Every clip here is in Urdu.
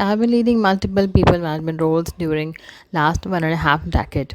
I have been leading multiple people management roles during last 1.5 decade.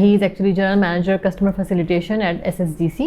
He is actually General Manager Customer Facilitation at SSGC.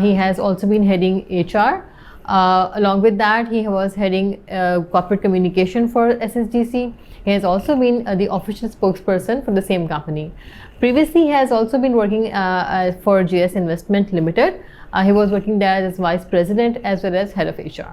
He has also been heading HR. Along with that, he was heading corporate communication for SSGC. He has also been the official spokesperson for the same company. Previously, he has also been working for GS Investment Limited. He was working there as Vice President as well as Head of HR.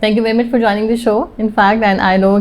Thank you very much for joining the show. In fact, and I know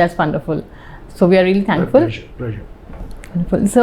That's wonderful. So we are really thankful. Pleasure. Wonderful. So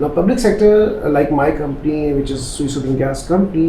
Now public sector like my company which is Sui Southern Gas Company,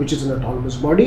which is an autonomous body.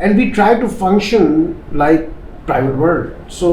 and we try to function like private world. So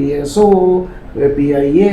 PSO, PIA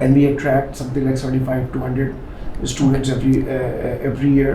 and we attract something like 75 to 100 students every year.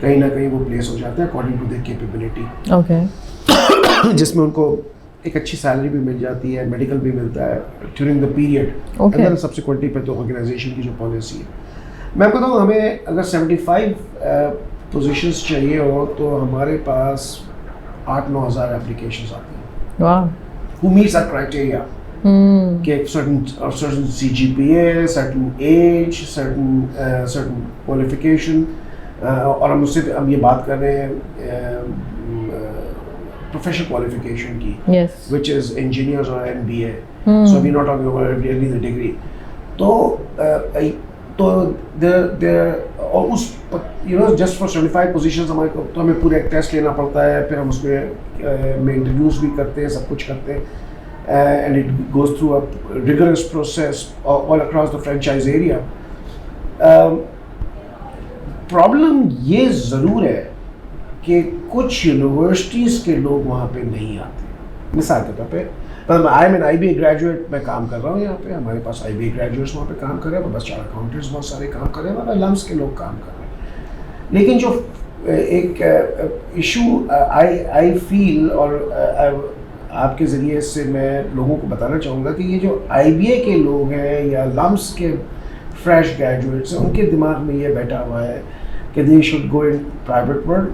کہیں نہ کہیں وہ پلیس ہو جاتے ہیں according to their capability. Okay. جس میں ان کو ایک اچھی سیلری بھی مل جاتی ہے, میڈیکل بھی ملتا ہے during the period, and then subsequently پہ تو آرگنائزیشن کی جو پالیسی ہے. میں آپ کو بتاؤں, ہمیں اگر 75 پوزیشنس چاہیے ہو تو ہمارے پاس 8-9 ہزار اپلیکیشنز آتی ہیں. واہ. who meets our criteria کہ certain CGPA, certain age, certain qualification, اور ہم اس سے ہم یہ بات کر رہے ہیں professional qualification کی, which is engineers or MBA. So we're not talking about really the degree. تو اور اس just for 75 positions ہمارے کو تو ہمیں پورے ایک ٹیسٹ لینا پڑتا ہے, پھر ہم اس میں انٹرویوز بھی کرتے ہیں, سب کچھ کرتے ہیں, and it goes through a rigorous process all across the franchise area. Problem یہ ضرور ہے کہ کچھ یونیورسٹیز کے لوگ وہاں پہ نہیں آتے. مثال کے طور پہ I am an IBA graduate, میں کام کر رہا ہوں یہاں پہ, ہمارے پاس IBA گریجویٹس وہاں پہ کام کر رہے ہیں, بس چارٹرڈ اکاؤنٹنٹس بہت سارے کام کر رہے ہیں, وہاں لمس کے لوگ کام کر رہے ہیں. لیکن جو ایک ایشو آئی فیل, اور آپ کے ذریعے سے میں لوگوں کو بتانا چاہوں گا کہ یہ جو IBA کے لوگ ہیں یا لمس کے فریش گریجویٹس ہیں, ان کے دماغ میں یہ بیٹھا ہوا ہے کہ they should go in private world,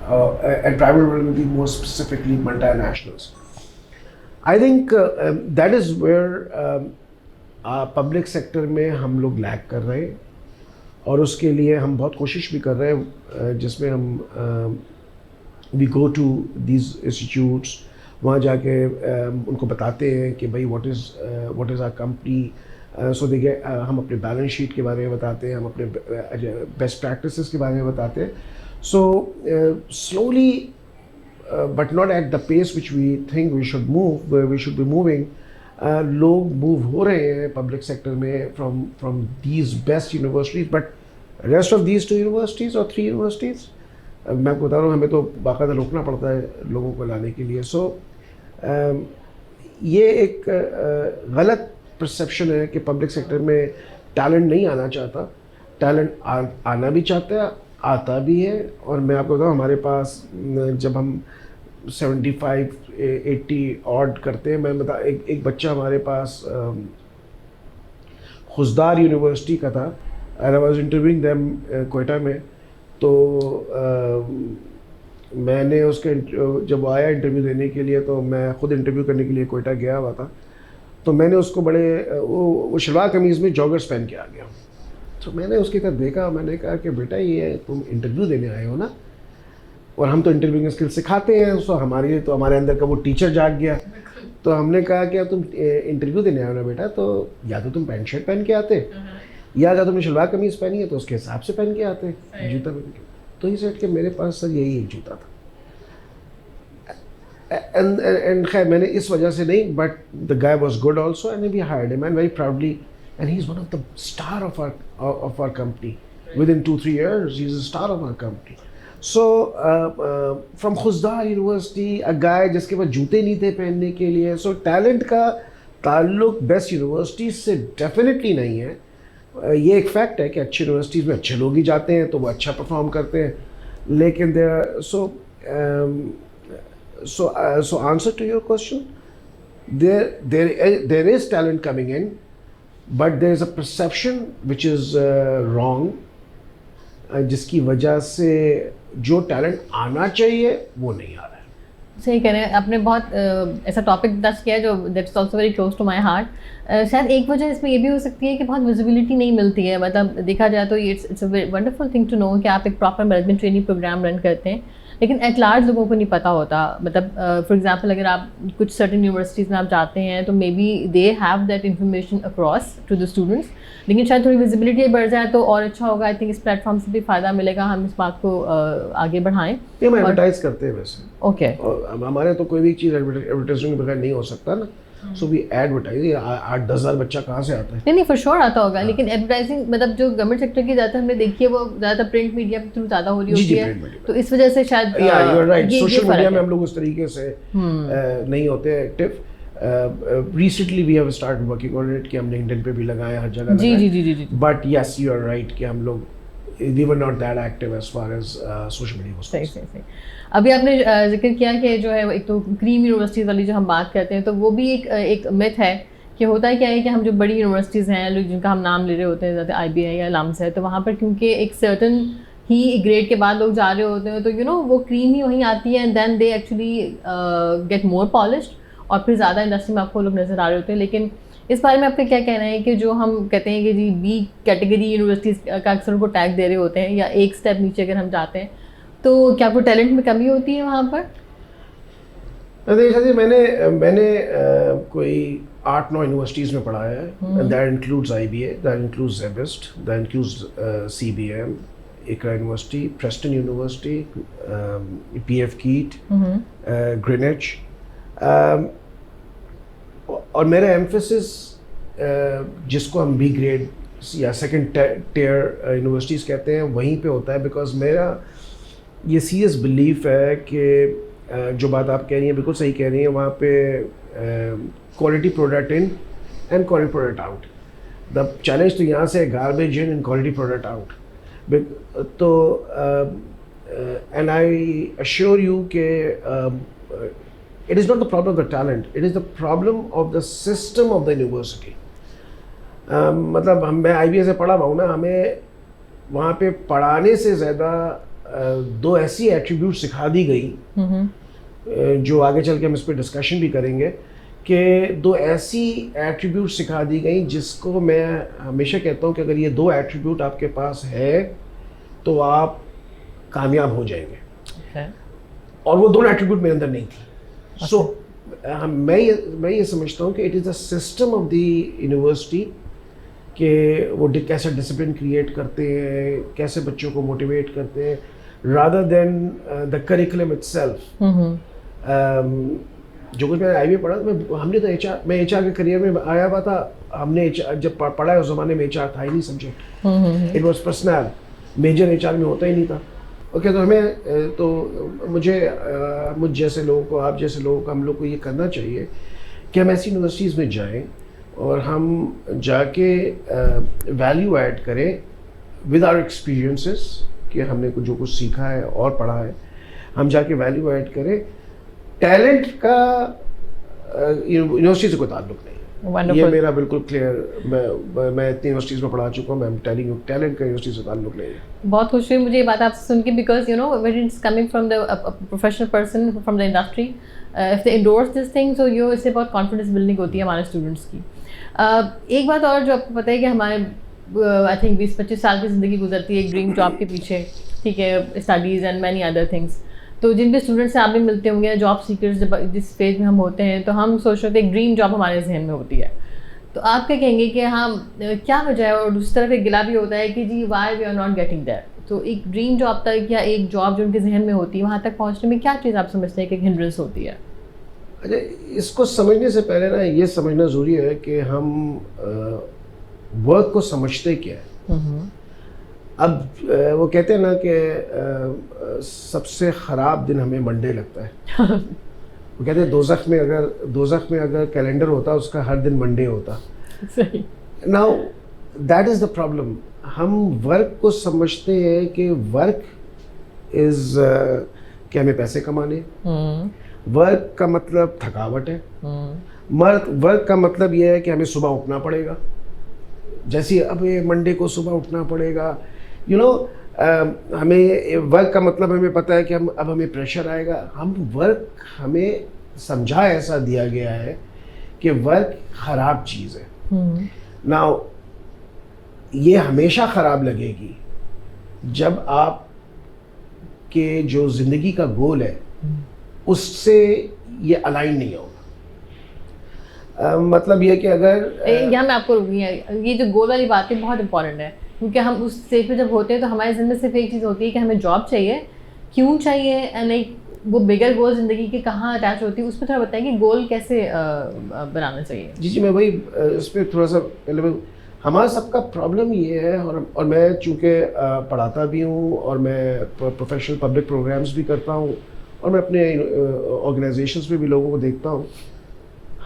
and private world will be more specifically multinationals. I think that is where public sector میں ہم لوگ لیک کر رہے ہیں, اور اس کے لیے ہم بہت کوشش بھی کر رہے ہیں, جس میں ہم وی گو ٹو دیز انسٹیٹیوٹس, وہاں جا کے ان کو بتاتے ہیں کہ بھائی واٹ از آر کمپنی. سو دیکھیے ہم اپنے بیلنس شیٹ کے بارے میں بتاتے ہیں, ہم اپنے بیسٹ پریکٹسز کے بارے میں بتاتے ہیں. So slowly but not at the pace وچ we think we should be moving. لوگ موو ہو رہے ہیں پبلک سیکٹر میں from these best universities, but rest of these 2 universities اور 3 یونیورسٹیز, میں آپ کو بتا رہا ہوں ہمیں تو باقاعدہ روکنا پڑتا ہے لوگوں کو لانے کے لیے. سو یہ ایک غلط پرسیپشن ہے کہ پبلک سیکٹر میں ٹیلنٹ نہیں آنا چاہتا. ٹیلنٹ آنا بھی چاہتا ہے, آتا بھی ہے. اور میں آپ کو بتاؤں ہمارے پاس جب ہم 75-80 آڈ کرتے ہیں, میں ایک بچہ ہمارے پاس خزدار یونیورسٹی کا تھا, and I was interviewing them Quetta میں. تو میں نے اس کے جب آیا انٹرویو دینے کے لیے, تو میں خود انٹرویو کرنے کے لیے کوئٹہ گیا ہوا تھا, تو میں نے اس کو بڑے وہ شلوار قمیض میں جاگرس پہن کے آ گیا. تو میں نے اس کی طرف دیکھا, میں نے کہا کہ بیٹا یہ تم انٹرویو دینے آئے ہو نا, اور ہم تو انٹرویو کی اسکل سکھاتے ہیں. سو ہمارے اندر کا وہ ٹیچر جاگ گیا. تو ہم نے کہا کہ تم انٹرویو دینے آئے ہو نا بیٹا, تو یا تو تم پینٹ شرٹ پہن کے آتے, یا اگر تم نے شلوار قمیض پہنی ہے تو اس کے حساب سے پہن کے آتے, جوتا پہن کے. تو یہ سیٹ کہ میرے پاس سر یہی ایک جوتا تھا. اینڈ خیر میں نے اس وجہ سے نہیں, but the guy was good also, and we hired him, and very proudly, and he is one of the star of our company. Within 2-3 years he is a star of our company. So from Khuzdar University, a guy جس کے پاس جوتے نہیں تھے پہننے کے لیے. سو ٹیلنٹ کا تعلق بیسٹ یونیورسٹیز سے ڈیفینیٹلی نہیں ہے. یہ ایک فیکٹ ہے کہ اچھی یونیورسٹیز میں اچھے لوگ ہی جاتے ہیں تو وہ اچھا پرفارم کرتے ہیں, لیکن so answer to your question, there is talent coming in, but there is a perception which is wrong, جس کی وجہ سے جو ٹیلنٹ آنا چاہیے وہ نہیں آ رہا ہے. صحیح کہہ رہے ہیں آپ نے, بہت ایسا ٹاپک ٹچ کیا جو that is also very close to my heart. شاید ایک وجہ اس میں یہ بھی ہو سکتی ہے کہ بہت ویزیبلٹی نہیں ملتی ہے. مطلب دیکھا جائے تو it's a wonderful thing to know کہ آپ ایک proper management training program run کرتے ہیں, لیکن ایٹ لارج لوگوں کو نہیں پتہ ہوتا. مطلب فار ایگزامپل اگر آپ کچھ سرٹن یونیورسٹیز میں آپ جاتے ہیں تو maybe they have that information across to the students, لیکن شاید تھوڑی ویزیبلٹی بڑھ جائے تو اور اچھا ہوگا. آئی تھنک اس پلیٹ فارم سے بھی فائدہ ملے گا, ہم اس بات کو آگے بڑھائیں. یہ ہم ایڈورٹائز کرتے ہیں ویسے. اوکے. ہمارے تو کوئی بھی چیز ایڈورٹائزنگ کے بغیر نہیں ہو سکتا نا. سو وی ایڈورٹائز. 8-10 ہزار بچہ کہاں سے آتا ہے؟ نہیں فار شیور آتا ہوگا, لیکن ایڈورٹائزنگ مطلب جو گورنمنٹ سیکٹر کی زیادہ ہم نے دیکھی ہے وہ زیادہ تر پرنٹ میڈیا کے تھرو زیادہ ہو رہی ہوتی ہے, تو اس وجہ سے شاید سوشل میڈیا میں ہم لوگ اس طریقے سے نہیں ہوتے active. Recently we have start working on it کہ ہم لنکڈن پہ بھی لگائے, ہر جگہ. جی. But yes you are right کہ ہم لوگ we were not that active as far as social media was concerned. صحیح. ابھی آپ نے ذکر کیا کہ جو ہے ایک تو کریم یونیورسٹیز والی جو ہم بات کرتے ہیں تو وہ بھی ایک متھ ہے کہ ہوتا ہے کیا ہے کہ ہم جو بڑی یونیورسٹیز ہیں جن کا ہم نام لے رہے ہوتے ہیں جیسے آئی بی آئی یا لمس ہے تو وہاں پر کیونکہ ایک سرٹن ہی گریڈ کے بعد لوگ جا رہے ہوتے ہیں تو وہ کریم ہی وہیں آتی ہے and then they actually get more polished اور پھر زیادہ انڈسٹری میں آپ کو لوگ نظر آ رہے ہوتے ہیں. لیکن اس بارے میں آپ کا کیا کہنا ہے کہ جو ہم کہتے ہیں کہ جی بی کیٹیگری یونیورسٹیز کا اکثر ان کو ٹیگ دے رہے ہوتے ہیں یا ایک اسٹیپ نیچے اگر ہم جاتے ہیں تو کیا کوئی ٹیلنٹ میں کمی ہوتی ہے وہاں پر؟ میں نے کوئی 8-9 یونیورسٹیز میں پڑھا ہے. That includes I B A, that includes SZABIST, that includes C B M, Iqra university, Preston university, P F KIET, Greenwich. اور میرا ایمفیسس جس کو ہم بی گریڈ یا سیکنڈ ٹیئر یونیورسٹیز کہتے ہیں وہیں پہ ہوتا ہے, بیکاز میرا یہ سیریس بلیف ہے کہ جو بات آپ کہہ رہی ہیں بالکل صحیح کہہ رہی ہیں, وہاں پہ quality product in and quality product out. The challenge تو یہاں سے garbage in and quality product out. تو اینڈ آئی ایشور یو کہ it is not the problem of the talent, it is the problem of the system of the university. مطلب میں آئی بی اے سے پڑھا ہوا ہوں نا, ہمیں وہاں پہ پڑھانے سے زیادہ 2 ایسی ایٹریبیوٹ سکھا دی گئی جو آگے چل کے ہم اس پہ ڈسکشن بھی کریں گے, کہ 2 ایسی ایٹریبیوٹ سکھا دی گئی جس کو میں ہمیشہ کہتا ہوں کہ اگر یہ 2 ایٹریبیوٹ آپ کے پاس ہے تو آپ کامیاب ہو جائیں گے. اور وہ 2 ایٹریبیوٹ میرے اندر نہیں تھی. سو میں یہ سمجھتا ہوں کہ it is a system of the university کہ وہ کیسے ڈسپلن کریٹ کرتے ہیں, کیسے بچوں کو موٹیویٹ کرتے ہیں, rather than the curriculum it self. جو کچھ میں آئی بی اے پڑھا ہم نے تو میں ایچ آر کے کریئر میں آیا ہوا تھا. ہم نے جب پڑھا ہے اس زمانے میں ایچ آر تھا ہی نہیں subject, it was personal, major H R میں ہوتا ہی نہیں تھا. اوکے, تو ہمیں تو مجھ جیسے لوگوں کو, آپ جیسے لوگوں کو, ہم لوگ کو یہ کرنا چاہیے کہ ہم ایسی یونیورسٹیز میں جائیں اور ہم جا کے ویلیو ایڈ کریں ود آور ایکسپیرینسز, کہ ہم نے جو کچھ سیکھا ہے اور پڑھا ہے ہم جا کے ویلیو ایڈ کریں. ٹیلنٹ کا یونیورسٹی سے کوئی تعلق نہیں, یہ میرا بالکل کلیئر. میں اتنی یونیورسٹیز میں پڑھا چکا ہوں, میں ٹیلنگ یو ٹیلنٹ کا یونیورسٹی سے تعلق نہیں ہے. بہت خوشی ہوئی مجھے یہ بات آپ سے سن کے, because when it's coming from the professional person from the industry, if they endorse this thing, so اس سے بہت کانفیڈنس بلڈنگ ہوتی ہے ہمارے اسٹوڈنٹس کی. ایک بات اور جو آپ کو پتہ ہے کہ ہمارے آئی تھنک 20-25 سال کی زندگی گزرتی ہے ایک ڈریم جاب کے پیچھے, ٹھیک ہے, studies and many other things. تو جن بھی اسٹوڈنٹس سے آپ بھی ملتے ہوں گے, جاب سیکرز جس فیز میں ہم ہوتے ہیں, تو ہم سوچ رہے تھے ایک ڈریم جاب ہمارے ذہن میں ہوتی ہے. تو آپ کیا کہیں گے کہ ہاں کیا وجہ ہے, اور دوسری طرف ایک گلا بھی ہوتا ہے کہ جی why we are not getting that. تو ایک ڈریم جاب تک یا ایک جاب جو ان کے ذہن میں ہوتی ہے وہاں تک پہنچنے میں کیا چیز آپ سمجھتے ہیں کہ ایک ہنڈرنس ہوتی ہے؟ اچھا, اس کو سمجھنے سے پہلے نا یہ سمجھنا ضروری ہے کہ ہم ورک کو سمجھتے کیا ہے. اب وہ کہتے ہیں نا کہ سب سے خراب دن ہمیں منڈے لگتا ہے. وہ کہتے ہیں دوزخ میں اگر کیلنڈر ہوتا اس کا ہر دن منڈے ہوتا. Now that is the problem. ہم ورک کو سمجھتے ہیں کہ ورک از کہ ہمیں پیسے کمانے, ورک کا مطلب تھکاوٹ ہے, ورک کا مطلب یہ ہے کہ ہمیں صبح اٹھنا پڑے گا, جیسے اب منڈے کو صبح اٹھنا پڑے گا. ہمیں ورک کا مطلب ہمیں پتہ ہے کہ اب ہمیں پریشر آئے گا. ورک ہمیں سمجھا ایسا دیا گیا ہے کہ ورک خراب چیز ہے. ناؤ یہ ہمیشہ خراب لگے گی جب آپ کے جو زندگی کا گول ہے اس سے یہ الائن نہیں ہوگا. مطلب یہ کہ اگر یہاں میں آپ کو یہ جو گول والی بات ہے بہت امپورٹنٹ ہے, کیونکہ ہم اس اسٹیج پہ جب ہوتے ہیں تو ہمارے ذہن میں صرف ایک چیز ہوتی ہے کہ ہمیں جاب چاہیے, کیوں چاہیے, اینڈ وہ بگر گول زندگی کے کہاں اٹیچ ہوتی ہے, اس پہ تھوڑا بتائیں کہ گول کیسے بنانا چاہیے. جی میں وہی اس پہ تھوڑا سا پہلے, ہمارا سب کا پرابلم یہ ہے, اور میں چونکہ پڑھاتا بھی ہوں اور میں پروفیشنل پبلک پروگرامز بھی کرتا ہوں اور میں اپنے آرگنائزیشنز میں بھی لوگوں کو دیکھتا ہوں,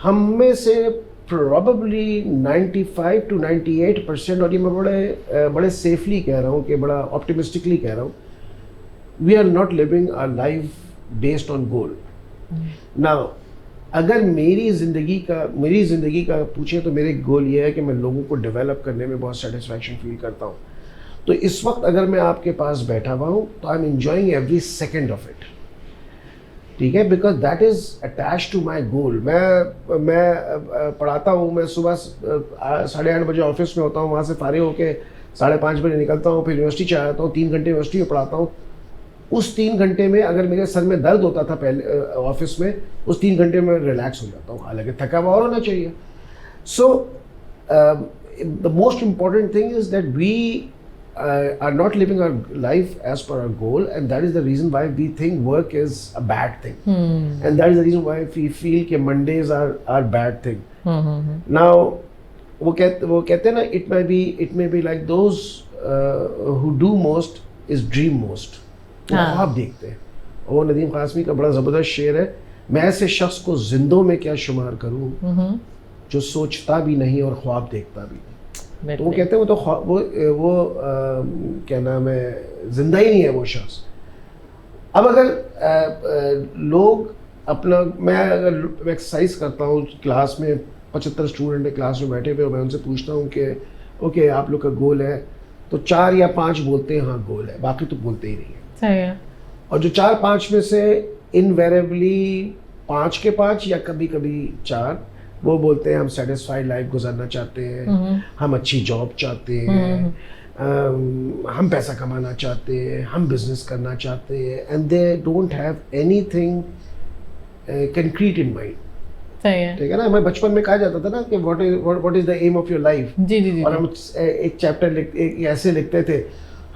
ہم میں سے probably 95 to 98%, اور یہ میں بڑے سیفلی کہہ رہا ہوں کہ بڑا آپٹیمسٹکلی کہہ رہا ہوں, we are not living our life based on goal. Now اگر میری زندگی کا پوچھیں تو میرے گول یہ ہے کہ میں لوگوں کو ڈیولپ کرنے میں بہت سیٹسفیکشن فیل کرتا ہوں. تو اس وقت اگر میں آپ کے پاس بیٹھا ہوا ہوں تو I am enjoying every second of it, ٹھیک ہے, because that is attach to my goal. میں پڑھاتا ہوں, میں صبح 8:30 بجے آفس میں ہوتا ہوں, وہاں سے فارغ ہو کے 5:30 بجے نکلتا ہوں, پھر یونیورسٹی چلا جاتا ہوں, 3 گھنٹے یونیورسٹی میں پڑھاتا ہوں. اس 3 گھنٹے میں اگر میرے سر میں درد ہوتا تھا پہلے آفس میں, اس 3 گھنٹے میں ریلیکس ہو جاتا ہوں, حالانکہ تھکا ہوا اور ہونا چاہیے. So the most important thing is that we are not living our life as per our goal, and that is the reason why we think work is a bad thing. And that is the reason why we feel that Mondays are bad thing. Now وہ کہتے ہیں نا, it may be like those who do most is dream most. وہ خواب دیکھتے ہیں. وہ ندیم قاسمی کا بڑا زبردست شعر ہے, میں ایسے شخص کو زندوں میں کیا شمار کروں جو سوچتا بھی نہیں اور خواب دیکھتا بھی نہیں. تو وہ کہتے ہیں وہ کیا نام ہے, زندہ ہی نہیں ہے وہ شخص. اب اگر لوگ اپنا, میں اگر ایکسرسائز کرتا ہوں کلاس میں, 75 اسٹوڈنٹ کلاس میں بیٹھے ہوئے, اور میں ان سے پوچھتا ہوں کہ اوکے آپ لوگ کا گول ہے, تو 4 یا 5 بولتے ہیں ہاں گول ہے, باقی تو بولتے ہی نہیں ہیں. صحیح ہے. اور جو 4-5 میں سے انویریبلی 5 کے 5 یا کبھی کبھی 4 وہ بولتے ہیں ہم سیٹسفائیڈ لائف گزارنا چاہتے ہیں, ہم اچھی جاب چاہتے ہیں, ہم پیسہ کمانا چاہتے ہیں, ہم بزنس کرنا چاہتے ہیں, and they don't have any thing concrete in mind. صحیح ہے, ٹھیک ہے نا. ہمیں بچپن میں کہا جاتا تھا نا کہ what is the aim of your life, اور ہم ایک چیپٹر ایسے لکھتے تھے.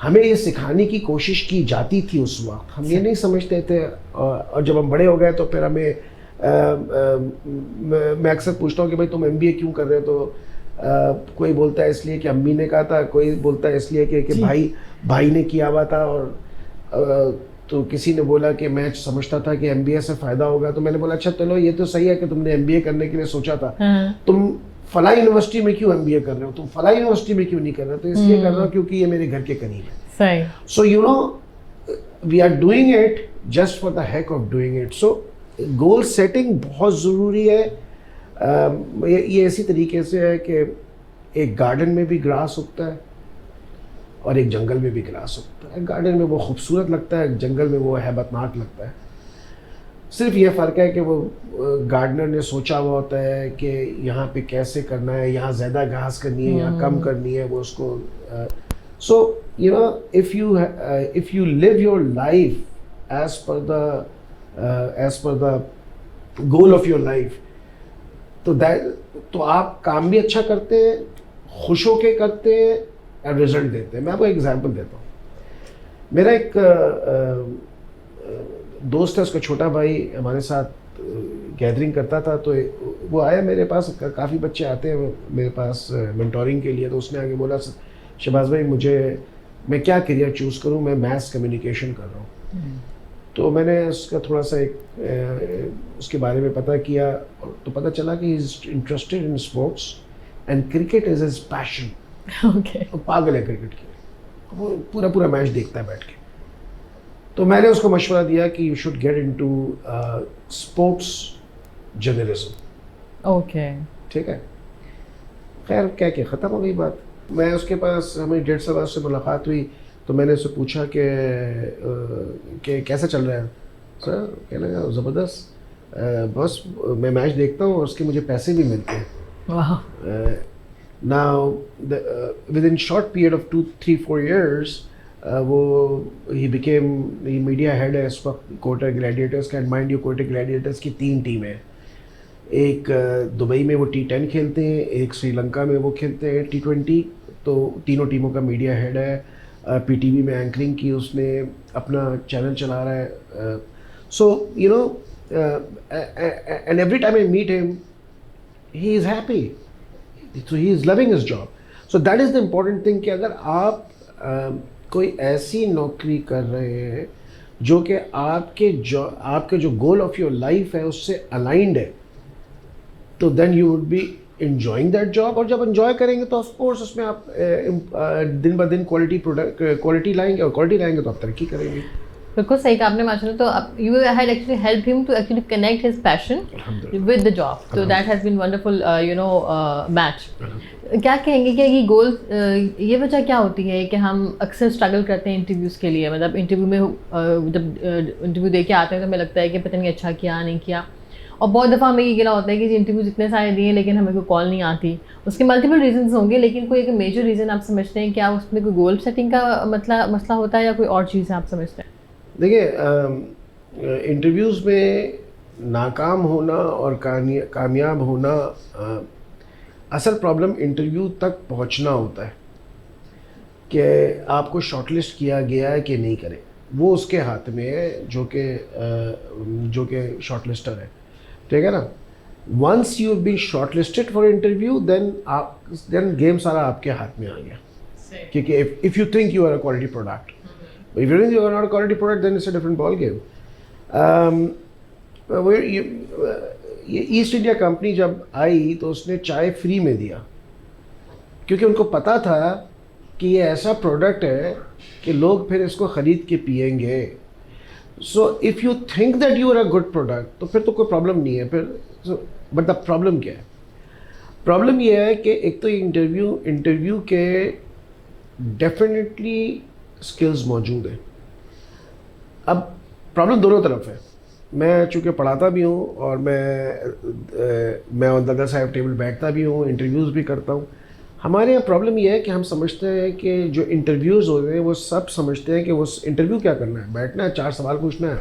ہمیں یہ سکھانے کی کوشش کی جاتی تھی اس وقت, ہم یہ نہیں سمجھتے تھے, اور جب ہم بڑے ہو گئے تو پھر ہمیں میں اکثر پوچھتا ہوں کہ بھائی تم MBA کیوں کر رہے ہو, تو کوئی بولتا ہے اس لیے کہ امی نے کہا تھا, کوئی بولتا ہے اس لیے کہ بھائی نے کیا ہوا تھا, اور تو کسی نے بولا کہ میں سمجھتا تھا کہ MBA سے فائدہ ہوگا. تو میں نے بولا اچھا چلو یہ تو صحیح ہے کہ تم نے MBA کرنے کے لیے سوچا تھا, تم فلاں یونیورسٹی میں کیوں MBA کر رہے ہو, تم فلاں یونیورسٹی میں کیوں نہیں کر رہے؟ تو اس لیے کر رہا ہوں کیونکہ یہ میرے گھر کے قریب ہے. صحیح. So you know we are doing it just for the heck of doing it. So goal setting بہت ضروری ہے. یہ اسی طریقے سے ہے کہ ایک گارڈن میں بھی گراس اگتا ہے اور ایک جنگل میں بھی گراس اگتا ہے. گارڈن میں وہ خوبصورت لگتا ہے, جنگل میں وہ ہیبت ناک لگتا ہے. صرف یہ فرق ہے کہ وہ گارڈنر نے سوچا ہوا ہوتا ہے کہ یہاں پہ کیسے کرنا ہے, یہاں زیادہ گھاس کرنی ہے, یہاں کم کرنی ہے, وہ اس کو. So you know if you live your life as per the goal of your life, تو آپ کام بھی اچھا کرتے ہیں, خوش ہو کے کرتے ہیں, اور رزلٹ دیتے ہیں. میں آپ کو ایگزامپل دیتا ہوں. میرا ایک دوست ہے, اس کا چھوٹا بھائی ہمارے ساتھ گیدرنگ کرتا تھا, تو وہ آیا میرے پاس. کافی بچے آتے ہیں میرے پاس مینٹورنگ کے لیے, تو اس نے آگے بولا شہباز بھائی میں کیا کیریئر چوز کروں, میں میس کمیونیکیشن کر رہا ہوں. تو میں نے اس کا تھوڑا سا اس کے بارے میں پتہ کیا, تو پتہ چلا کہ he is interested in sports and cricket is his passion. پاگل ہے کرکٹ کی, وہ پورا میچ دیکھتا ہے بیٹھ کے. تو میں نے اس کو مشورہ دیا کہ you should get into sports journalism. Okay ٹھیک ہے. خیر کیا کہ ختم ہو گئی بات. میں اس کے پاس, ہمیں 1.5 سال سے ملاقات ہوئی, تو میں نے اس سے پوچھا کہ کیسا چل رہا ہے. سر کہنے لگا زبردست, بس میں میچ دیکھتا ہوں اور اس کے مجھے پیسے بھی ملتے ہیں. Now within short period of 2-3-4 years وہ he became the media head ہے اس وقت کوئٹہ گلیڈیٹرز کا. مائنڈ یو کوئٹہ گلیڈیٹرز کی 3 ٹیمیں ہیں. ایک دبئی میں وہ T10 کھیلتے ہیں, ایک سری لنکا میں وہ کھیلتے ہیں T20. تو تینوں ٹیموں کا میڈیا ہیڈ ہے. PTV میں اینکرنگ کی اس نے, اپنا چینل چلا رہا ہے. So you know and every time I meet him he is happy. So he is loving his job. So that is the important thing کہ اگر آپ کوئی ایسی نوکری کر رہے ہیں جو کہ آپ کے جو گول آف یور لائف ہے اس سے الائنڈ ہے, تو then you would be enjoying that job, اور جب انجوائے کریں گے تو آف کورس اس میں آپ دن بہ دن کوالٹی لائیں گے، اور کوالٹی لائیں گے تو آپ ترقی کریں گے. بالکل صحیح کہا آپ نے ماشاء اللہ. تو you had actually help him to actually connect his passion with the job. تو that has been wonderful match. کیا کہیں گے کہ یہ گول، یہ وجہ کیا ہوتی ہے کہ ہم اکثر اسٹرگل کرتے ہیں انٹرویوز کے لیے؟ مطلب انٹرویو میں جب انٹرویو دے کے آتے ہیں تو ہمیں لگتا ہے کہ پتہ نہیں اچھا کیا نہیں کیا، اور بہت دفعہ ہمیں یہ گلا ہوتا ہے کہ جی انٹرویوز اتنے سارے دیے لیکن ہمیں کوئی کال نہیں آتی. اس کے ملٹیپل ریزنس ہوں گے، لیکن کوئی ایک میجر ریزن آپ سمجھتے ہیں کیا اس میں کوئی گول سیٹنگ کا مسئلہ ہوتا ہے یا کوئی اور چیز آپ سمجھتے ہیں؟ دیکھیے انٹرویوز میں ناکام ہونا اور کامیاب ہونا، اصل پرابلم انٹرویو تک پہنچنا ہوتا ہے کہ آپ کو شارٹ لسٹ کیا گیا ہے کہ نہیں کرے. وہ اس کے ہاتھ میں ہے جو کہ شارٹ لسٹر ہے. ٹھیک ہے نا. Once you been shortlisted for interview then game سارا آپ کے ہاتھ میں آ گیا. کیونکہ if you think you are a quality product, if you think you are not a quality product, then it's a different ball game. یہ ایسٹ انڈیا کمپنی جب آئی تو اس نے چائے فری میں دیا، کیونکہ ان کو پتا تھا کہ یہ ایسا پروڈکٹ ہے کہ لوگ پھر اس کو خرید کے پئیں گے. So if you think that you are a good product تو پھر تو کوئی پرابلم نہیں ہے پھر. بٹ دا پرابلم کیا ہے؟ پرابلم یہ ہے کہ ایک تو انٹرویو کے ڈیفینیٹلی اسکلز موجود ہیں. اب پرابلم دونوں طرف ہے. میں چونکہ پڑھاتا بھی ہوں اور میں دادا صاحب ٹیبل بیٹھتا بھی ہوں، انٹرویوز بھی کرتا ہوں. ہمارے یہاں پرابلم یہ ہے کہ ہم سمجھتے ہیں کہ جو انٹرویوز ہو رہے ہیں وہ سب سمجھتے ہیں کہ وہ انٹرویو کیا کرنا ہے، بیٹھنا ہے، 4 سوال پوچھنا ہے،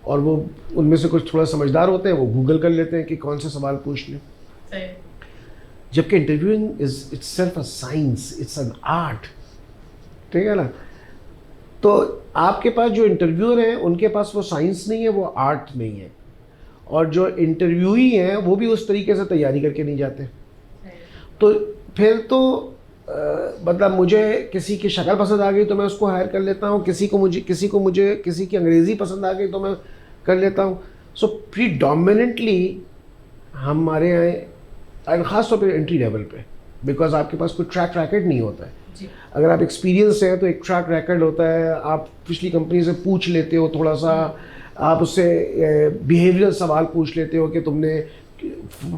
اور وہ ان میں سے کچھ تھوڑا سمجھدار ہوتے ہیں، وہ گوگل کر لیتے ہیں کہ کون سے سوال پوچھ لیں. جبکہ interviewing is itself a science, it's an art. ٹھیک ہے نا. تو آپ کے پاس جو انٹرویور ہیں ان کے پاس وہ سائنس نہیں ہے، وہ آرٹ نہیں ہے. اور جو انٹرویوئی ہیں وہ بھی اس طریقے سے تیاری کر کے نہیں جاتے. تو پھر تو مطلب مجھے کسی کی شکل پسند آ گئی تو میں اس کو ہائر کر لیتا ہوں، کسی کی انگریزی پسند آ گئی تو میں کر لیتا ہوں. سو پری ڈومیننٹلی ہمارے یہاں خاص طور پہ انٹری لیول پہ، بیکاز آپ کے پاس کوئی ٹریک ریکڈ نہیں ہوتا ہے. اگر آپ ایکسپیرینس ہیں تو ایک ٹریک ریکڈ ہوتا ہے. آپ پچھلی کمپنی سے پوچھ لیتے ہو تھوڑا سا، آپ اس سے بیہیویئر سوال پوچھ لیتے ہو کہ تم نے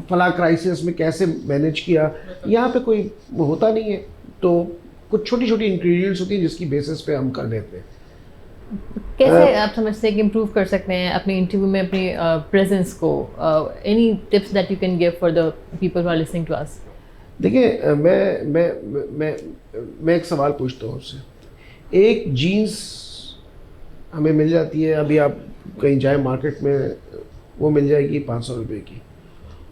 فلاں کرائسس میں کیسے مینیج کیا. یہاں پہ کوئی ہوتا نہیں ہے. تو کچھ چھوٹی چھوٹی انگریڈینٹس ہوتی ہیں جس کی بیسس پہ ہم کر دیتے ہیں. کیسے آپ سمجھتے ہیں کہ امپروو کر سکتے ہیں اپنے انٹرویو میں اپنی پریزنس کو؟ Any tips that you can give for the people who are listening to us? دیکھیں میں ایک سوال پوچھتا ہوں آپ سے. ایک جینس ہمیں مل جاتی ہے، ابھی آپ کہیں جائیں مارکیٹ میں وہ مل جائے گی 500 روپے کی،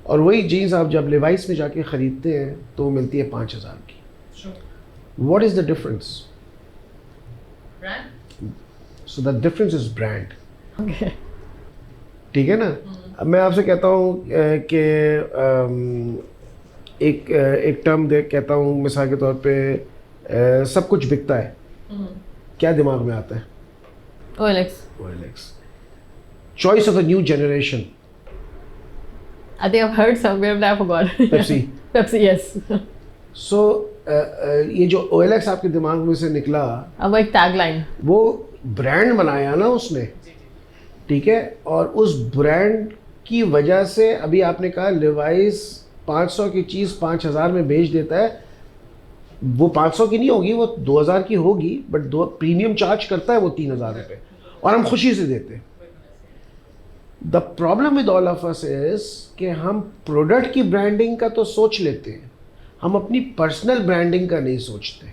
اور وہی جینس آپ جب لیوائس میں جا کے خریدتے ہیں تو وہ ملتی ہے 5000 کی. What is the difference? So the difference is brand. ٹھیک ہے نا. اب میں آپ سے کہتا ہوں کہ ایک ٹرم کہتا ہوں مثال کے طور پہ سب کچھ بکتا ہے. کیا دماغ میں آتا ہے؟ OLX. Choice of a new generation. I think I've heard somewhere but I forgot. Pepsi, yes. So یہ جو OLX آپ کے دماغ میں سے نکلا، وہ ایک ٹیگ لائن، وہ برانڈ بنایا نا اس نے. ٹھیک ہے. اور اس برانڈ کی وجہ سے ابھی آپ نے کہا لیوائس 500 کی چیز 5000 میں بیچ دیتا ہے. وہ 500 کی نہیں ہوگی، وہ 2000 کی ہوگی، بٹ پریمیم چارج کرتا ہے وہ 3000 روپے، اور ہم خوشی سے دیتے ہیں. The problem with all of us is کہ ہم پروڈکٹ کی برانڈنگ کا تو سوچ لیتے ہیں، ہم اپنی پرسنل برانڈنگ کا نہیں سوچتے.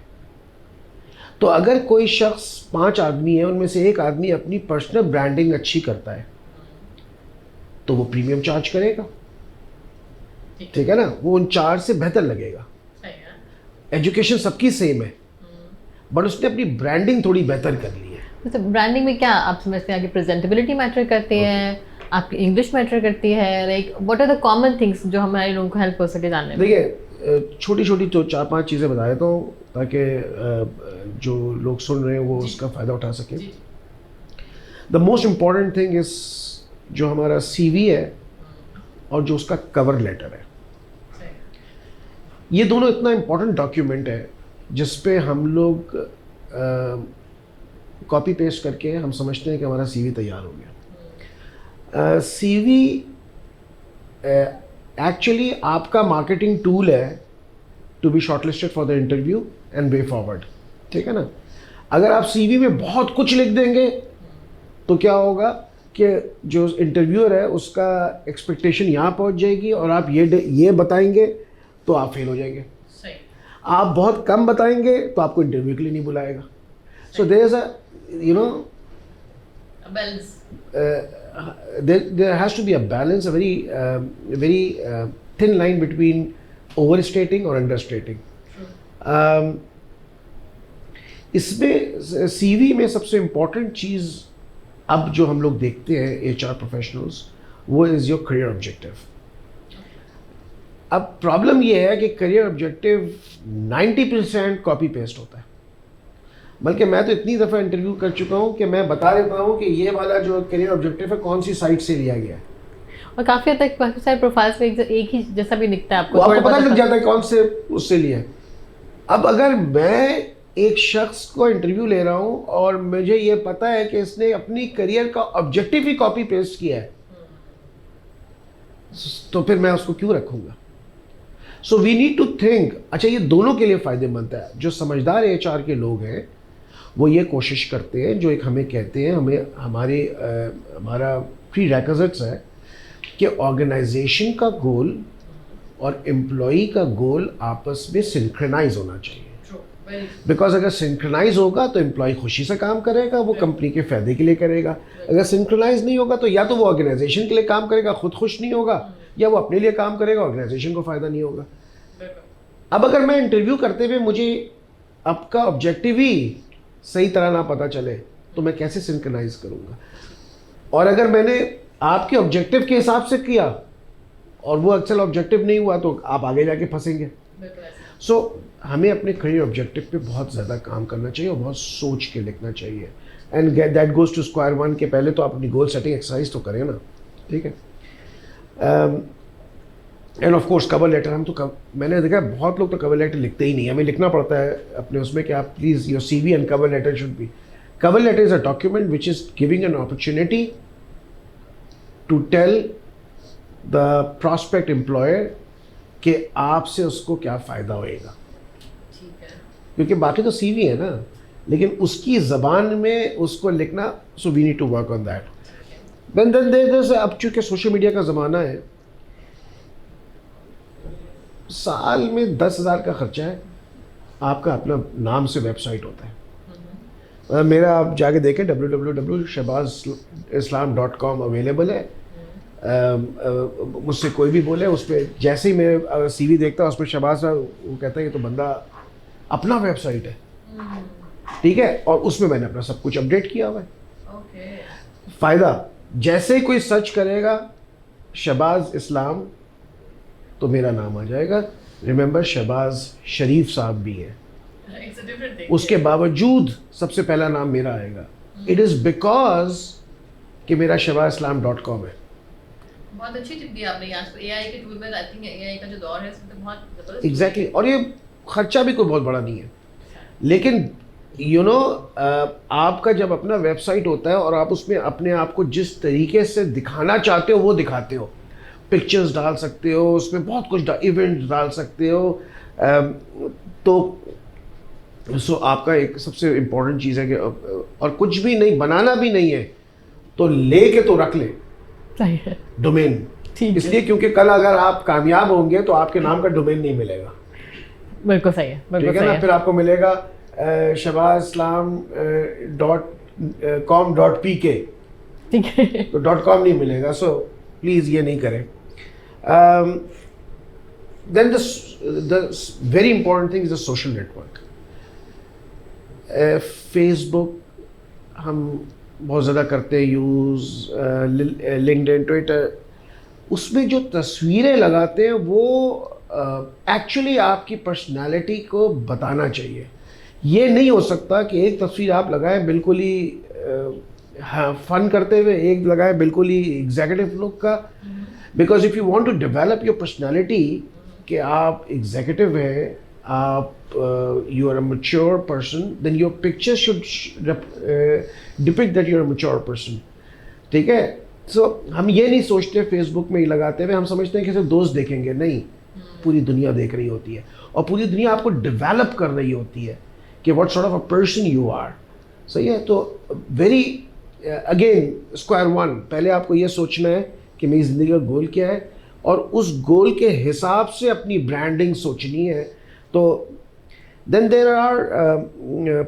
تو اگر کوئی شخص 5 آدمی ہے، ان میں سے ایک آدمی اپنی پرسنل برانڈنگ اچھی کرتا ہے تو وہ پریمیم چارج کرے گا. ٹھیک ہے نا. وہ ان 4 سے بہتر لگے گا. ایجوکیشن سب کی سیم ہے، بٹ اس نے اپنی برانڈنگ تھوڑی بہتر کر لی ہے. برانڈنگ میں کیا آپ سمجھتے ہیں کہ پریزنٹیبلٹی میٹر کرتی ہے، آپ کی انگلش میٹر کرتی ہے؟ Like what are the common things جو ہمارے لوگوں کو ہیلپ ہو سکے جاننے میں؟ دیکھیے چھوٹی چھوٹی 4-5 چیزیں بتا دیتا ہوں تاکہ جو لوگ سن رہے ہیں وہ اس کا فائدہ اٹھا سکیں. دا موسٹ امپورٹنٹ تھنگ از جو ہمارا CV ہے اور جو اس کا کور لیٹر ہے. یہ دونوں اتنا امپورٹنٹ ڈاکیومنٹ ہے جس پہ ہم لوگ کاپی پیسٹ کر کے ہم سمجھتے ہیں کہ ہمارا سی وی تیار ہو گیا. سی وی ایکچولی آپ کا مارکیٹنگ ٹول ہے to be shortlisted for the interview and way forward. ٹھیک ہے نا. اگر آپ سی وی میں بہت کچھ لکھ دیں گے تو کیا ہوگا کہ جو انٹرویور ہے اس کا ایکسپیکٹیشن یہاں پہنچ جائے گی اور آپ یہ بتائیں گے تو آپ فیل ہو جائیں گے. آپ بہت کم بتائیں گے تو آپ کو انٹرویو کے لیے نہیں بلائے گا. سو دیر از there has to be a balance, a very thin line between overstating اور understating. اس میں سی وی میں سب سے امپورٹنٹ چیز اب جو ہم لوگ دیکھتے ہیں ایچ آر پروفیشنلز وہ از یور کریئر آبجیکٹیو. اب پرابلم یہ ہے کہ کریئر آبجیکٹیو 90% کاپی پیسٹ ہوتا ہے. بلکہ میں تو اتنی دفعہ انٹرویو کر چکا ہوں کہ میں بتا دیتا ہوں کہ یہ والا جو کریئر آبجیکٹیو ہے کون سی سائٹ سے لیا گیا ہے. اور کافی حد تک کافی سارے پروفائلس میں ایک ہی جیسا بھی دکھتا ہے, آپ کو پتہ لگ جاتا ہے کون سے اس سے لیا ہے. اب اگر میں ایک شخص کو انٹرویو لے رہا ہوں اور مجھے یہ پتا ہے کہ اس نے اپنی کریئر کا آبجیکٹیو ہی کاپی پیسٹ کیا ہے تو پھر میں اس کو کیوں رکھوں گا. سو وی نیڈ ٹو تھنک. اچھا یہ دونوں کے لیے فائدہ مند ہے. جو سمجھدار ایچ آر کے لوگ ہیں وہ یہ کوشش کرتے ہیں, جو ایک ہمیں کہتے ہیں, ہمارا پری ریکوزٹس ہے کہ آرگنائزیشن کا گول اور امپلائی کا گول آپس میں سنکرنائز ہونا چاہیے. بیکاز اگر سنکرنائز ہوگا تو امپلائی خوشی سے کام کرے گا, وہ کمپنی کے فائدے کے لیے کرے گا. اگر سنکرنائز نہیں ہوگا تو یا تو وہ آرگنائزیشن کے لیے کام کرے گا, خود خوش نہیں ہوگا, یا وہ اپنے لیے کام کرے گا, آرگنائزیشن کو فائدہ نہیں ہوگا. اب اگر میں انٹرویو کرتے ہوئے مجھے آپ کا آبجیکٹیو ہی صحیح طرح نہ پتہ چلے تو میں کیسے سنکرنائز کروں گا. اور اگر میں نے آپ کے آبجیکٹیو کے حساب سے کیا اور وہ ایکچوئل آبجیکٹیو نہیں ہوا تو آپ آگے جا کے پھنسیں گے. سو ہمیں اپنے کریئر آبجیکٹیو پہ بہت زیادہ کام کرنا چاہیے اور بہت سوچ کے لکھنا چاہیے. And that goes two square one کے پہلے تو آپ اپنی گول سیٹنگ ایکسرسائز تو کریں نا. ٹھیک ہے. And of course cover letter. ہم تو میں نے دیکھا بہت لوگ تو کور لیٹر لکھتے ہی نہیں. ہمیں لکھنا پڑتا ہے اپنے اس میں کہ آپ please your C V and cover letter should be. Cover letter is a document which is giving an opportunity to tell the prospect employer کہ آپ سے اس کو کیا فائدہ ہوئے گا. کیونکہ باقی تو سی وی ہے نا, لیکن اس کی زبان میں اس کو لکھنا. So we need to work on that. Then اب چونکہ سوشل میڈیا کا زمانہ ہے, سال میں 10,000 کا خرچہ ہے. آپ کا اپنا نام سے ویب سائٹ ہوتا ہے. میرا آپ جا کے دیکھیں www.shahbazislam.com اویلیبل ہے. مجھ سے کوئی بھی بولے اس پہ, جیسے ہی میں سی وی دیکھتا ہوں اس پہ شہباز صاحب, وہ کہتا ہے کہ تو بندہ اپنا ویب سائٹ ہے. ٹھیک ہے. اور اس میں نے اپنا سب کچھ اپڈیٹ کیا ہوا ہے. فائدہ جیسے ہی کوئی سرچ کرے گا شہباز اسلام تو میرا نام آ جائے گا. ریممبر شہباز شریف صاحب بھی ہے, اس کے باوجود سب سے پہلا نام میرا آئے گا. اٹ از بیکاز کہ میرا shahbazislam.com ہے. بہت اچھی ٹپ دی آپ نے. آج اے آئی کے ٹول میں آئی تھنک اے آئی کا جو دور ہے اس میں بہت زبردست. ایگزیکٹلی. اور یہ خرچہ بھی کوئی بہت بڑا نہیں ہے, لیکن آپ کا جب اپنا ویب سائٹ ہوتا ہے اور آپ اس میں اپنے آپ کو جس طریقے سے دکھانا چاہتے ہو وہ دکھاتے ہو. پکچرز ڈال سکتے ہو اس میں, بہت کچھ ایونٹ ڈال سکتے ہو. تو آپ کا ایک سب سے امپورٹنٹ چیز ہے کہ اور کچھ بھی نہیں بنانا بھی نہیں ہے تو لے کے تو رکھ لیں ڈومین. اس لیے کیونکہ کل اگر آپ کامیاب ہوں گے تو آپ کے نام کا ڈومین نہیں ملے گا. بالکل صحیح ہے. ٹھیک ہے نا. پھر آپ کو ملے گا shahbazislam.com.pk, تو .com نہیں ملے گا. سو پلیز یہ نہیں کریں. Then the very important thing is the social network. Facebook ہم بہت زیادہ کرتے ہیں یوز, لنکڈ ان, ٹویٹر. اس میں جو تصویریں لگاتے ہیں وہ ایکچولی آپ کی پرسنالٹی کو بتانا چاہیے. یہ نہیں ہو سکتا کہ ایک تصویر آپ لگائیں بالکل ہی فن کرتے ہوئے, ایک لگائیں بالکل ہی ایگزیکٹو لک کا. Because if you want to develop your personality کہ آپ ایگزیکٹو ہیں, آپ you are a mature person, then your picture should depict that you are a mature person. ٹھیک ہے, سو ہم یہ نہیں سوچتے فیس بک میں ہی لگاتے ہوئے, ہم سمجھتے ہیں کہ صرف دوست دیکھیں گے. نہیں, پوری دنیا دیکھ رہی ہوتی ہے, اور پوری دنیا آپ کو ڈیولپ کر رہی ہوتی ہے کہ what sort of a person you are. صحیح ہے, تو ویری اگین اسکوائر ون, پہلے آپ کو یہ سوچنا ہے کہ میری زندگی کا گول کیا ہے, اور اس گول کے حساب سے اپنی برانڈنگ سوچنی ہے. تو then there are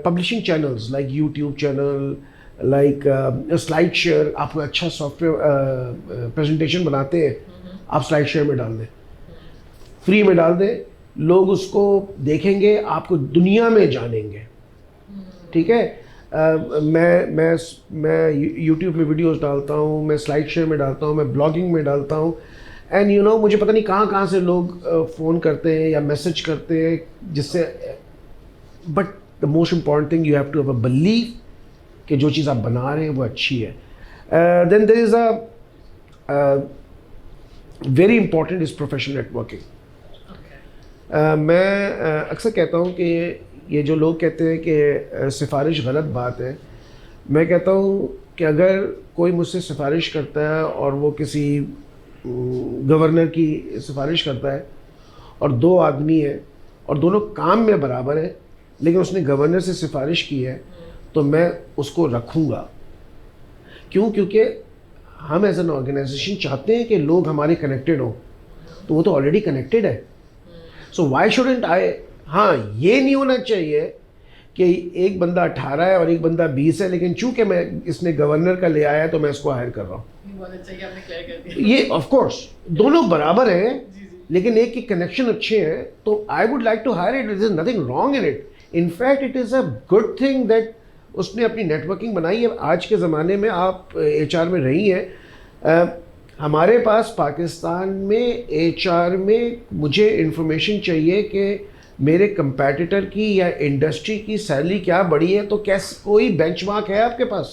publishing channels like YouTube channel, like SlideShare. آپ کو اچھا سافٹ ویئر پریزنٹیشن بناتے ہیں, آپ سلائڈ شیئر میں ڈال دیں, فری میں ڈال دیں, لوگ اس کو دیکھیں گے, آپ کو دنیا میں جانیں گے. ٹھیک ہے, میں یوٹیوب میں ویڈیوز ڈالتا ہوں, میں سلائڈ شیئر میں ڈالتا ہوں, میں بلاگنگ میں ڈالتا ہوں, اینڈ یو نو مجھے پتہ نہیں کہاں سے لوگ فون کرتے ہیں یا میسج کرتے ہیں, جس سے but the most important thing you have to have a belief کہ جو چیز آپ بنا رہے ہیں وہ اچھی ہے. Then there is a very important is professional networking. میں اکثر کہتا ہوں کہ یہ جو لوگ کہتے ہیں کہ سفارش غلط بات ہے, میں کہتا ہوں کہ اگر کوئی مجھ سے سفارش کرتا ہے اور وہ کسی گورنر کی سفارش کرتا ہے اور دو آدمی ہیں اور دونوں کام میں برابر ہیں, لیکن اس نے گورنر سے سفارش کی ہے, تو میں اس کو رکھوں گا. کیوں؟ کیونکہ ہم ایز این آرگنائزیشن چاہتے ہیں کہ لوگ ہمارے کنیکٹڈ ہوں, تو وہ تو آلریڈی کنیکٹڈ ہے. سو وائی شوڈنٹ آئی. ہاں, یہ نہیں ہونا چاہیے کہ ایک بندہ 18 ہے اور ایک بندہ 20 ہے, لیکن چونکہ میں اس نے گورنر کا لے آیا ہے تو میں اس کو ہائر کر رہا ہوں. یہ آف کورس دونوں برابر ہیں, لیکن ایک کی کنیکشن اچھے ہیں, تو I would like to hire it. There is nothing wrong in it. In fact it is a good thing that اس نے اپنی نیٹ ورکنگ بنائی ہے. آج کے زمانے میں آپ ایچ آر میں رہی ہیں, ہمارے پاس پاکستان میں ایچ آر میں مجھے انفارمیشن چاہیے کہ میرے کمپیٹیٹر کی یا انڈسٹری کی سیلری کیا بڑی ہے, تو کوئی بینچ مارک ہے آپ کے پاس؟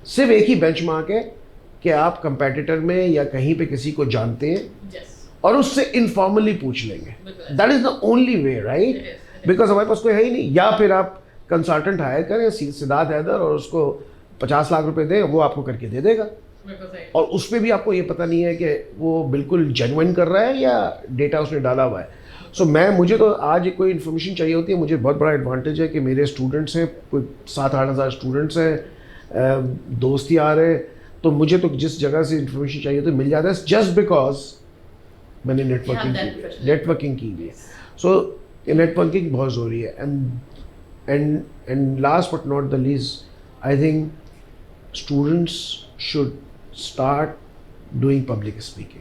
صرف ایک ہی بینچ مارک ہے کہ آپ کمپیٹیٹر میں یا کہیں پہ کسی کو جانتے ہیں اور اس سے انفارملی پوچھ لیں گے. That is the only way, right? Because ہمارے پاس کوئی ہے ہی نہیں. یا پھر آپ کنسلٹنٹ ہائر کریں سدھارتھ حیدر, اور اس کو 50 لاکھ روپے دیں, وہ آپ کو کر کے دے دے گا, اور اس پہ بھی آپ کو یہ پتہ نہیں ہے کہ وہ بالکل جینوئن کر رہا ہے یا ڈیٹا اس نے ڈالا ہوا ہے. سو مجھے تو آج کوئی انفارمیشن چاہیے ہوتی ہے, مجھے بہت بڑا ایڈوانٹیج ہے کہ میرے اسٹوڈنٹس ہیں, کوئی 7-8 ہزار اسٹوڈنٹس ہیں, دوست ہی آ رہے ہیں, تو مجھے تو جس جگہ سے انفارمیشن چاہیے ہوتی ہے مل جاتا ہے, جسٹ بیکاز میں نے نیٹ ورکنگ کی ہوئی ہے. سو نیٹ ورکنگ بہت ضروری ہے. And last but not the least, I think students should start doing public speaking.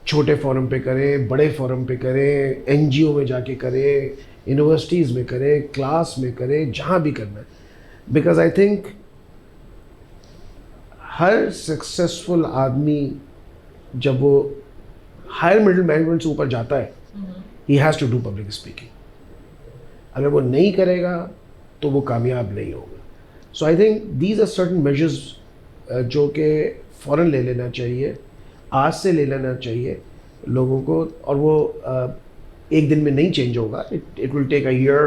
چھوٹے فورم پہ کریں, بڑے فورم پہ کریں, این جی او میں جا کے کریں, یونیورسٹیز میں کریں, کلاس میں کریں, جہاں بھی کرنا ہے. Because I think Hare successful آدمی جب وہ ہائر مڈل مینجمنٹ سے اوپر جاتا ہے, he has to do public speaking. اگر وہ نہیں کرے گا تو وہ کامیاب نہیں ہوگا. So I think these are certain measures جو کہ فوراً لے لینا چاہیے, آج سے لے لینا چاہیے لوگوں کو, اور وہ ایک دن میں نہیں چینج ہوگا. It will take a year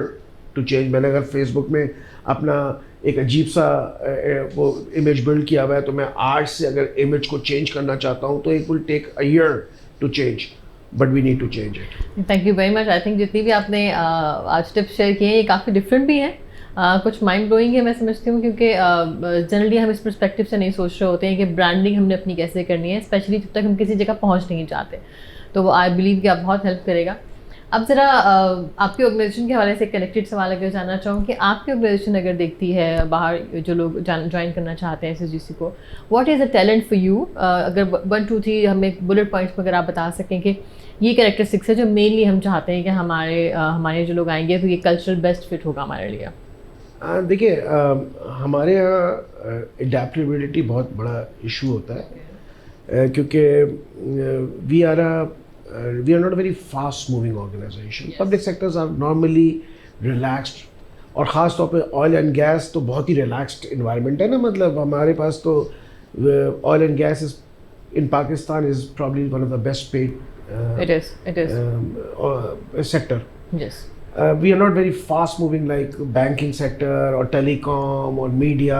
to change. میں نے اگر فیس بک میں اپنا ایک عجیب سا وہ امیج بلڈ کیا ہوا ہے, تو میں آج سے اگر امیج کو چینج کرنا چاہتا ہوں تو it will take a year to change, but we need to change it. Thank you very much. I think جتنی بھی آپ نے آج ٹپس شیئر کیے ہیں یہ کافی ڈفرینٹ بھی ہیں, کچھ مائنڈ بلوئنگ ہے میں سمجھتی ہوں, کیونکہ جنرلی ہم اس پرسپیکٹیو سے نہیں سوچ رہے ہوتے ہیں کہ برانڈنگ ہم نے اپنی کیسے کرنی ہے, اسپیشلی جب تک ہم کسی جگہ پہنچ نہیں چاہتے. تو وہ آئی بلیو کہ آپ بہت ہیلپ کرے گا. اب ذرا آپ کی آرگنائزیشن کے حوالے سے ایک کنیکٹڈ سوال اگر جاننا چاہوں کہ آپ کی آرگنائزیشن اگر دیکھتی ہے باہر جو لوگ جوائن کرنا چاہتے ہیں SSGC کو, what is a talent for you? اگر 1 2 3 ہمیں بلٹ پوائنٹس میں اگر آپ بتا سکیں کہ یہ کریکٹرسٹکس ہے جو مینلی ہم چاہتے ہیں کہ ہمارے جو لوگ آئیں گے تو یہ کلچرل بیسٹ فٹ ہوگا ہمارے لیے. دیکھیے, ہمارے یہاں اڈیپٹیبلٹی بہت بڑا ایشو ہوتا ہے, کیونکہ we are not a very fast moving organization. Public sectors are normally relaxed, اور خاص طور پہ آئل اینڈ گیس تو بہت ہی ریلیکسڈ انوائرمنٹ ہے نا. مطلب ہمارے پاس تو oil and gas is in Pakistan is probably one of the best paid It is. Sector. Yes. We are not very fast moving like banking sector or telecom or media.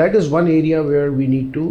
that is one area where we need to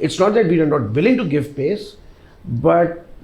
it's not that we are not willing to give pace, but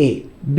A, B,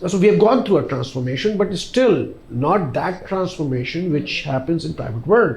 so we have gone through a transformation, but still not that transformation which happens in private world.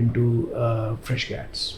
into fresh grads.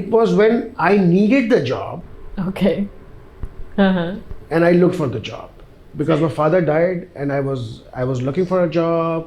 It was when I needed the job. Okay. And I looked for the job because my father died and I was looking for a job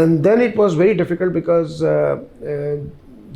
And then it was very difficult because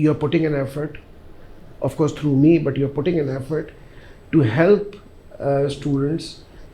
you are putting an effort, of course through me, but you are putting an effort to help students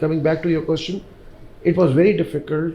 coming back to your question, it was very difficult.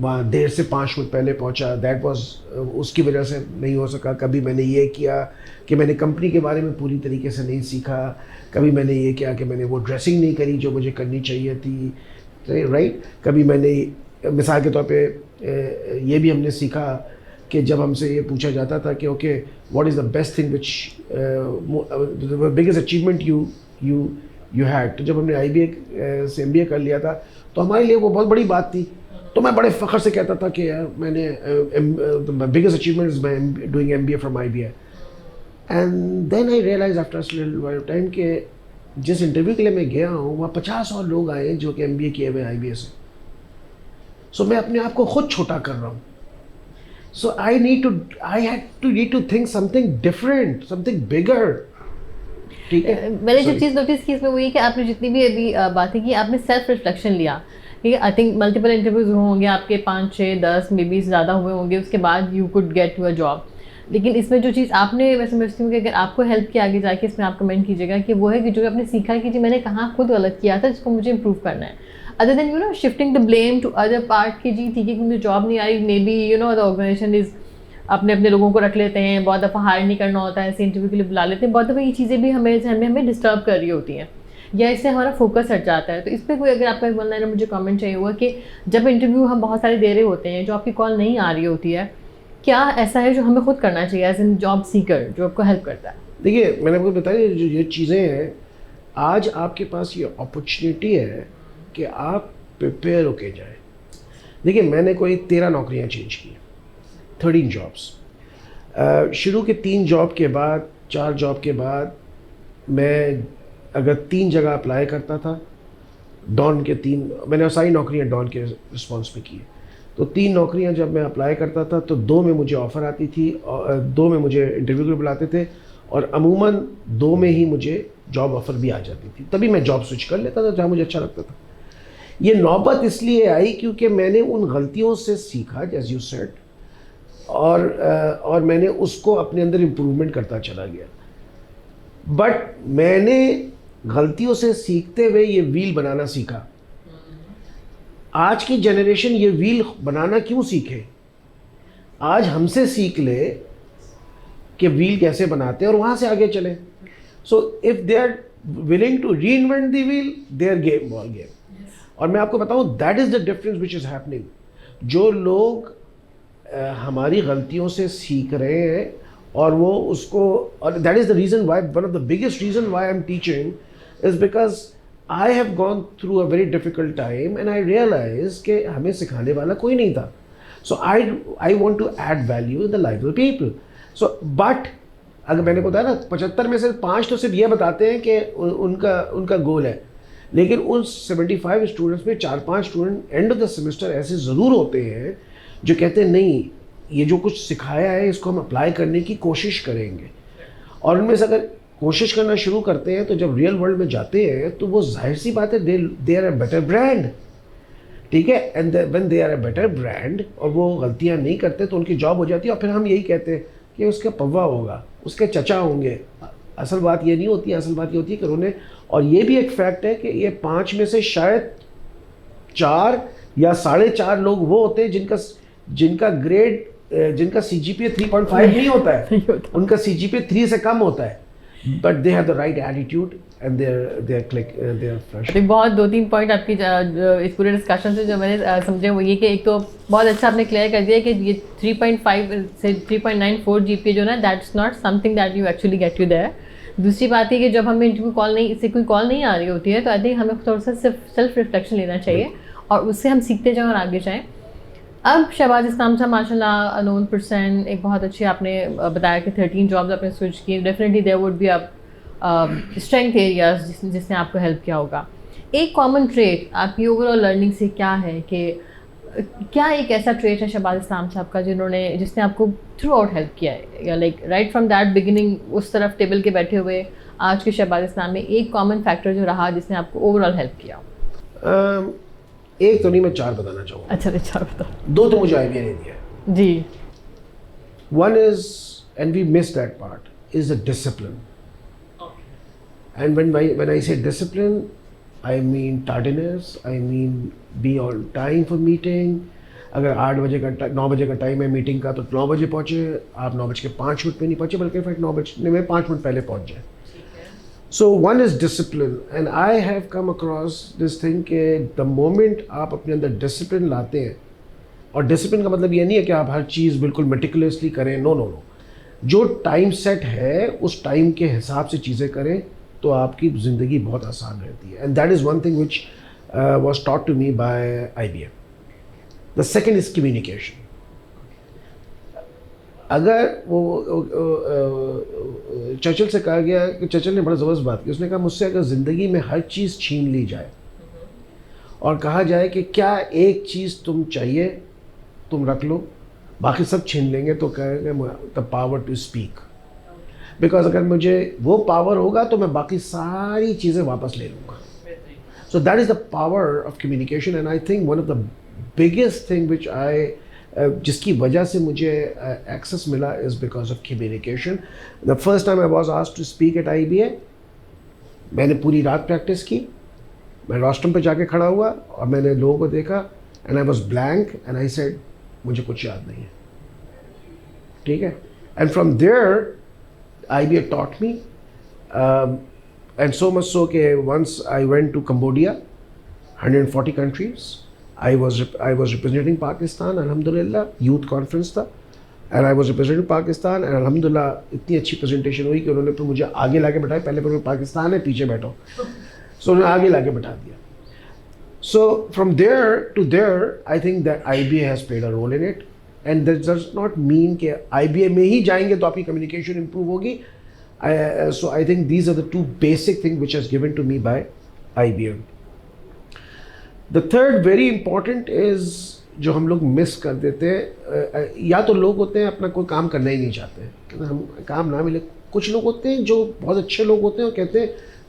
وہاں دیر سے 5 منٹ پہلے پہنچا. دیٹ واز اس کی وجہ سے نہیں ہو سکا. کبھی میں نے یہ کیا کہ میں نے کمپنی کے بارے میں پوری طریقے سے نہیں سیکھا. کبھی میں نے یہ کیا کہ میں نے وہ ڈریسنگ نہیں کری جو مجھے کرنی چاہیے تھی, رائٹ. کبھی میں نے مثال کے طور پہ یہ بھی ہم نے سیکھا کہ جب ہم سے یہ پوچھا جاتا تھا کہ okay what is the best thing which biggest achievement you had. تو جب ہم نے IBA سے MBA کر لیا تھا تو ہمارے لیے وہ بہت بڑی بات تھی. تو میں بڑے فخر سے کہتا تھا کہ یار میں نے biggest achievement is my doing MBA from IBA. And then I realize after time کہ جس انٹرویو کے لیے میں گیا ہوں وہاں 50 اور لوگ آئے ہیں جو کہ MBA کیے ہوئے IBA سے. سو میں اپنے آپ کو خود چھوٹا کر رہا ہوں. سو I need to think something different, something bigger. ٹھیک ہے. میں نے جو چیز نوٹس کی اس میں وہ یہ کہ آپ نے جتنی بھی ابھی باتیں کی آپ نے سیلف ریفلیکشن لیا. ٹھیک ہے. آئی تھنک ملٹیپل انٹرویوز ہوں گے آپ کے 5 6 10 مے بی زیادہ ہوئے ہوں گے, اس کے بعد you could get to a job. لیکن اس میں جو چیز آپ نے ویسے سمجھتی ہوں کہ اگر آپ کو ہیلپ کیا آگے جا کے اس میں آپ کمنٹ کیجیے گا کہ وہ ہے کہ جو آپ نے سیکھا کہ جی میں نے کہاں خود غلط کیا تھا جس کو مجھے امپروو کرنا ہے. Other then you know shifting the blame to other part کہ جی ٹھیک ہے کہ مجھے جاب نہیں آ رہی, maybe you know the organization is اپنے لوگوں کو رکھ لیتے ہیں, بہت دفعہ ہائر نہیں کرنا ہوتا ہے, ایسے انٹرویو کے لیے بلا لیتے ہیں. بہت دفعہ یہ چیزیں بھی ہمیں ڈسٹرب کر رہی ہوتی ہیں یا اس سے ہمارا فوکس ہٹ جاتا ہے. تو اس پہ کوئی اگر آپ کا ون لائنر مجھے کامنٹ چاہیے ہوا کہ جب انٹرویو ہم بہت سارے دے رہے ہوتے ہیں جو آپ کی کال نہیں آ رہی ہوتی ہے, کیا ایسا ہے جو ہمیں خود کرنا چاہیے ایز این جاب سیکر جو آپ کو ہیلپ کرتا ہے؟ دیکھیے میں نے آپ کو بتایا جو یہ چیزیں ہیں آج آپ کے پاس یہ اپرچونیٹی ہے کہ آپ پریپیئر ہو کے جائیں. دیکھیے میں نے کوئی 13 نوکریاں چینج کی, 13 جابس. شروع کے 3 جاب کے بعد 4 جاب کے بعد میں اگر 3 جگہ اپلائی کرتا تھا, ڈان کے 3 میں نے ساری نوکریاں ڈان کے رسپانس پہ کی. تو 3 نوکریاں جب میں اپلائی کرتا تھا تو 2 میں مجھے آفر آتی تھی, 2 میں مجھے انٹرویو کے لیے بلاتے تھے, اور عموماً 2 میں ہی مجھے جاب آفر بھی آ جاتی تھی. تبھی میں جاب سوئچ کر لیتا تھا جہاں مجھے اچھا لگتا تھا. یہ نوبت اس لیے آئی کیونکہ میں نے ان غلطیوں سے سیکھا ایز یو سیڈ, اور میں نے اس کو اپنے اندر امپروومنٹ کرتا چلا گیا. بٹ میں نے غلطیوں سے سیکھتے ہوئے یہ ویل بنانا سیکھا. آج کی جنریشن یہ ویل بنانا کیوں سیکھے؟ آج ہم سے سیکھ لے کہ ویل کیسے بناتے ہیں اور وہاں سے آگے چلیں. So if they are willing to reinvent the wheel they are game ball game. اور میں آپ کو بتاؤں that is the difference which is happening. جو لوگ ہماری غلطیوں سے سیکھ رہے ہیں اور وہ اس کو, اور that is the reason why, one of the biggest reason why I am teaching is because I have gone through a very difficult time and I realized کہ ہمیں سکھانے والا کوئی نہیں تھا. So I want to add value in the life of the people. So but اگر میں نے بتایا نا 75 میں سے 5 تو صرف یہ بتاتے ہیں کہ ان کا گول ہے, لیکن ان 75 اسٹوڈنٹس میں 4-5 student and of the semester ایسے ضرور ہوتے ہیں جو کہتے ہیں نہیں یہ جو کچھ سکھایا ہے اس کو ہم اپلائی کرنے کی کوشش کریں گے. اور ان میں سے اگر کوشش کرنا شروع کرتے ہیں تو جب ریئل ورلڈ میں جاتے ہیں تو وہ ظاہر سی بات ہے they are a better brand. ٹھیک ہے. And when they are a better brand اور وہ غلطیاں نہیں کرتے تو ان کی جاب ہو جاتی ہے. اور پھر ہم یہی کہتے ہیں کہ اس کا پوا ہوگا, اس کے چچا ہوں گے. اصل بات یہ نہیں ہوتی, اصل بات یہ ہوتی ہے کہ انہوں نے, اور یہ بھی ایک فیکٹ ہے کہ یہ 5 میں سے شاید 4 یا 4.5 لوگ وہ ہوتے ہیں جن کا گریڈ, جن کا CGPA 3.5 نہیں ہوتا ہے, ان کا CGPA 3 سے کم ہوتا ہے. But they have the right attitude and they're click, they're fresh. بہت 2-3 پوائنٹ آپ کی اس پورے ڈسکشن سے جو میں نے سمجھے وہ یہ کہ ایک تو بہت اچھا آپ نے کلیئر کر دیا کہ یہ 3.5 سے 3.94 GPA جو نا that's not something that you actually get you there. دوسری بات ہے کہ جب ہمیں انٹرویو کال نہیں, اس سے کوئی کال نہیں آ رہی ہوتی ہے تو آئی تھنک ہمیں تھوڑا سا صرف سیلف ریفلیکشن لینا چاہیے اور اس سے ہم سیکھتے جائیں اور آگے جائیں. اب شہباز اسلام صاحب ماشاء اللہ نون پرسن ایک بہت اچھی آپ نے بتایا کہ 13 جابز آپ نے سوئچ کی. Definitely there would be strength areas جس نے آپ کو ہیلپ کیا ہوگا. ایک کامن ٹریٹ آپ کی اوور آل لرننگ سے کیا ہے کہ کیا ایک ایسا ٹریٹ ہے شہباز اسلام صاحب کا جس نے آپ کو تھرو آؤٹ ہیلپ کیا ہے, یا like right from that beginning اس طرف ٹیبل کے بیٹھے ہوئے آج کے شہباز اسلام میں ایک کامن فیکٹر جو رہا جس نے آپ کو اوور آل ہیلپ کیا؟ ایک تو نہیں, میں 4 بتانا چاہوں گا. اچھا 4 بتاؤ. 2 تو مجھے IBA نے دیا جی. One is, and we miss that part, is the discipline. And when I say discipline, I mean tardiness, I mean be on time for meeting. اگر 8 بجے کا 9 بجے کا ٹائم ہے میٹنگ کا تو 9 بجے پہنچے, آپ 9:05 پہ نہیں پہنچے بلکہ 9 بجنے میں 5 منٹ پہلے پہنچ جائیں. So one is discipline, and I have come across this thing کہ دا مومنٹ آپ اپنے اندر ڈسپلن لاتے ہیں, اور ڈسپلن کا مطلب یہ نہیں ہے کہ آپ ہر چیز بالکل میٹیکولیسلی کریں, نو نو نو, جو ٹائم سیٹ ہے اس ٹائم کے حساب سے چیزیں کریں تو آپ کی زندگی بہت آسان رہتی ہے. And that is one thing which was taught to me by IBM. The second is communication. اگر وہ چرچل سے کہا گیا کہ چرچل نے بڑا زبردست بات کی, اس نے کہا مجھ سے اگر زندگی میں ہر چیز چھین لی جائے اور کہا جائے کہ کیا ایک چیز تم چاہیے تم رکھ لو, باقی سب چھین لیں گے, تو کہے گا the power to speak. Because اگر مجھے وہ پاور ہوگا تو میں باقی ساری چیزیں واپس لے لوں گا. So that is the power of communication, and I think one of the biggest thing which جس کی وجہ سے مجھے ایکسیس ملا is because of communication. The first time I was asked to speak at IBA, میں نے پوری رات پریکٹس کی, میں روسٹرم پہ جا کے کھڑا ہوا اور میں نے لوگوں کو دیکھا, and I was blank and I said مجھے کچھ یاد نہیں ہے, ٹھیک ہے. And from there IBA taught me, and so much so کہ once I went to Cambodia, 140 countries, I was representing Pakistan, alhamdulillah, youth conference تھا, and I was representing Pakistan, and alhamdulillah اتنی اچھی presentation ہوئی کہ انہوں نے پھر مجھے آگے لا کے بٹھایا, پہلے پھر پاکستان ہے پیچھے بیٹھو, so انہوں نے آگے لا کے بٹھا دیا. So from there to there, I think that IBA has played a role in it, and that does not mean کہ IBA میں ہی جائیں گے تو آپ کی communication improve ہوگی. So I think these are the two basic things which has given to me by IBM. The third very important is جو ہم لوگ مس کر دیتے ہیں, یا تو لوگ ہوتے ہیں اپنا کوئی کام کرنا ہی نہیں چاہتے, ہم کام نہ ملے. کچھ لوگ ہوتے ہیں جو بہت اچھے لوگ ہوتے ہیں اور کہتے ہیں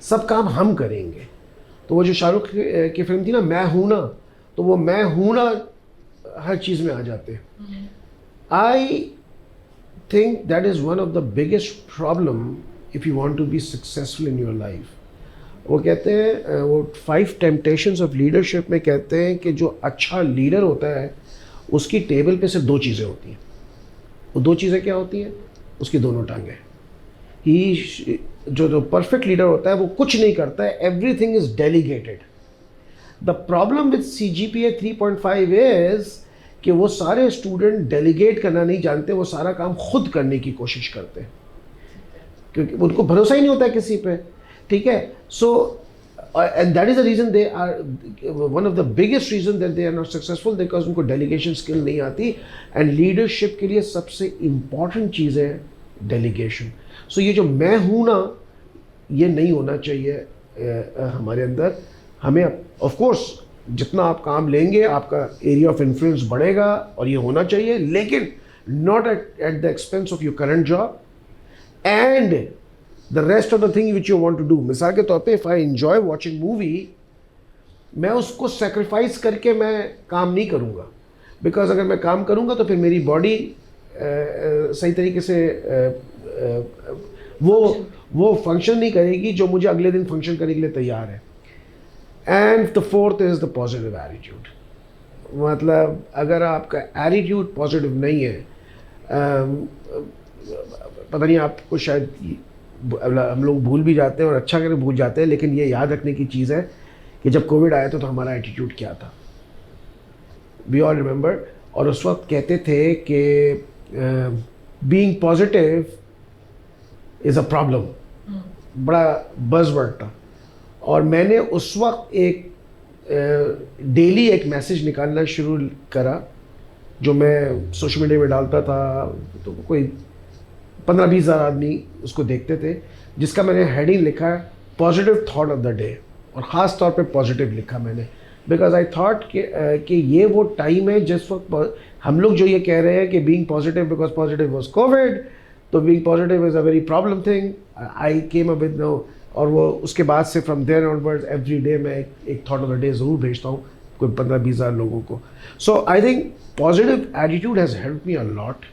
سب کام ہم کریں گے. تو وہ جو شاہ رخ کی فلم تھی نا میں ہوں نا, تو وہ میں ہوں نا ہر چیز میں آ جاتے ہیں. I think that is one of the biggest problem if you want to be successful in your life. وہ کہتے ہیں, وہ 5 temptations of leadership میں کہتے ہیں کہ جو اچھا لیڈر ہوتا ہے اس کی ٹیبل پہ صرف 2 چیزیں ہوتی ہیں. وہ 2 چیزیں کیا ہوتی ہیں؟ اس کی دونوں ٹانگیں. جو پرفیکٹ لیڈر ہوتا ہے وہ کچھ نہیں کرتا ہے, every thing is delegated. The problem with CGPA 3.5 از کہ وہ سارے اسٹوڈنٹ ڈیلیگیٹ کرنا نہیں جانتے, وہ سارا کام خود کرنے کی کوشش کرتے ہیں کیونکہ ان کو بھروسہ ہی نہیں ہوتا ہے کسی پہ, ٹھیک ہے. So and that is the reason they are one of the biggest reason that they are not successful, because ان کو ڈیلیگیشن اسکل نہیں آتی. اینڈ لیڈرشپ کے لیے سب سے امپورٹنٹ چیز ہے ڈیلیگیشن. سو یہ جو میں ہوں نا یہ نہیں ہونا چاہیے ہمارے اندر. ہمیں آف کورس جتنا آپ کام لیں گے آپ کا ایریا آف انفلوئنس بڑھے گا اور یہ ہونا چاہیے, لیکن not at the expense of your current job and the rest of the thing which you want to do. مثال کے طور پہ if I enjoy watching movie, میں اس کو سیکریفائس کر کے میں کام نہیں کروں گا, بیکاز اگر میں کام کروں گا تو پھر میری باڈی صحیح طریقے سے وہ فنکشن نہیں کرے گی جو مجھے اگلے دن فنکشن کرنے کے لیے تیار ہے. And the fourth is the positive attitude. مطلب اگر آپ کا ایٹیٹیوڈ پازیٹیو نہیں ہے, پتہ نہیں آپ کو شاید ہم لوگ بھول بھی جاتے ہیں اور اچھا کرے بھول جاتے ہیں, لیکن یہ یاد رکھنے کی چیز ہے کہ جب کووڈ آیا تھا تو ہمارا ایٹیٹیوڈ کیا تھا. وی آل ریمبر. اور اس وقت کہتے تھے کہ being positive is a problem, بڑا بز ورڈ تھا. اور میں نے اس وقت ایک ڈیلی ایک میسیج نکالنا شروع کرا جو میں سوشل میڈیا میں ڈالتا تھا, تو کوئی 15-20 ہزار آدمی اس کو دیکھتے تھے, جس کا میں نے ہیڈنگ لکھا ہے positive thought of the day, اور خاص طور پہ پازیٹیو لکھا میں نے, بیکاز آئی تھاٹ کہ یہ وہ ٹائم ہے جس وقت ہم لوگ جو یہ کہہ رہے ہیں کہ being positive because positive was COVID, تو being positive is a very problem thing. I came up with no, اور وہ اس کے بعد سے from there onward every day میں ایک تھاٹ آف دا ڈے ضرور بھیجتا ہوں کوئی 15-20 ہزار لوگوں کو. So I think positive attitude has help me a lot.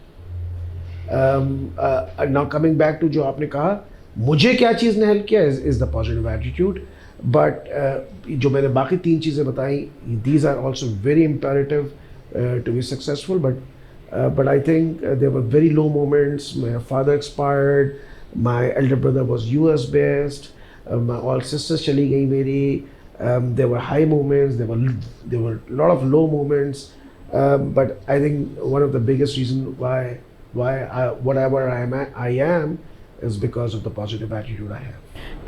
Now coming back to جو آپ نے کہا مجھے کیا چیز نے ہیلپ کیا is the positive attitude. But جو میں نے باقی 3 چیزیں بتائیں, these are also very imperative to be successful, but I think there were very low moments. My father expired, my elder brother was US based, my all sisters chali gayi meri. There were high moments, there were a lot of low moments, but I think one of the biggest reason why whatever I am is because of the positive attitude I have.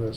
US,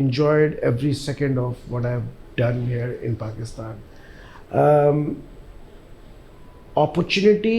enjoyed every second of what I have done here in Pakistan. Opportunity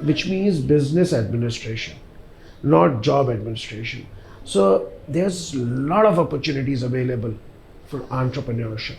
which means business administration, not job administration. So there's a lot of opportunities available for entrepreneurship.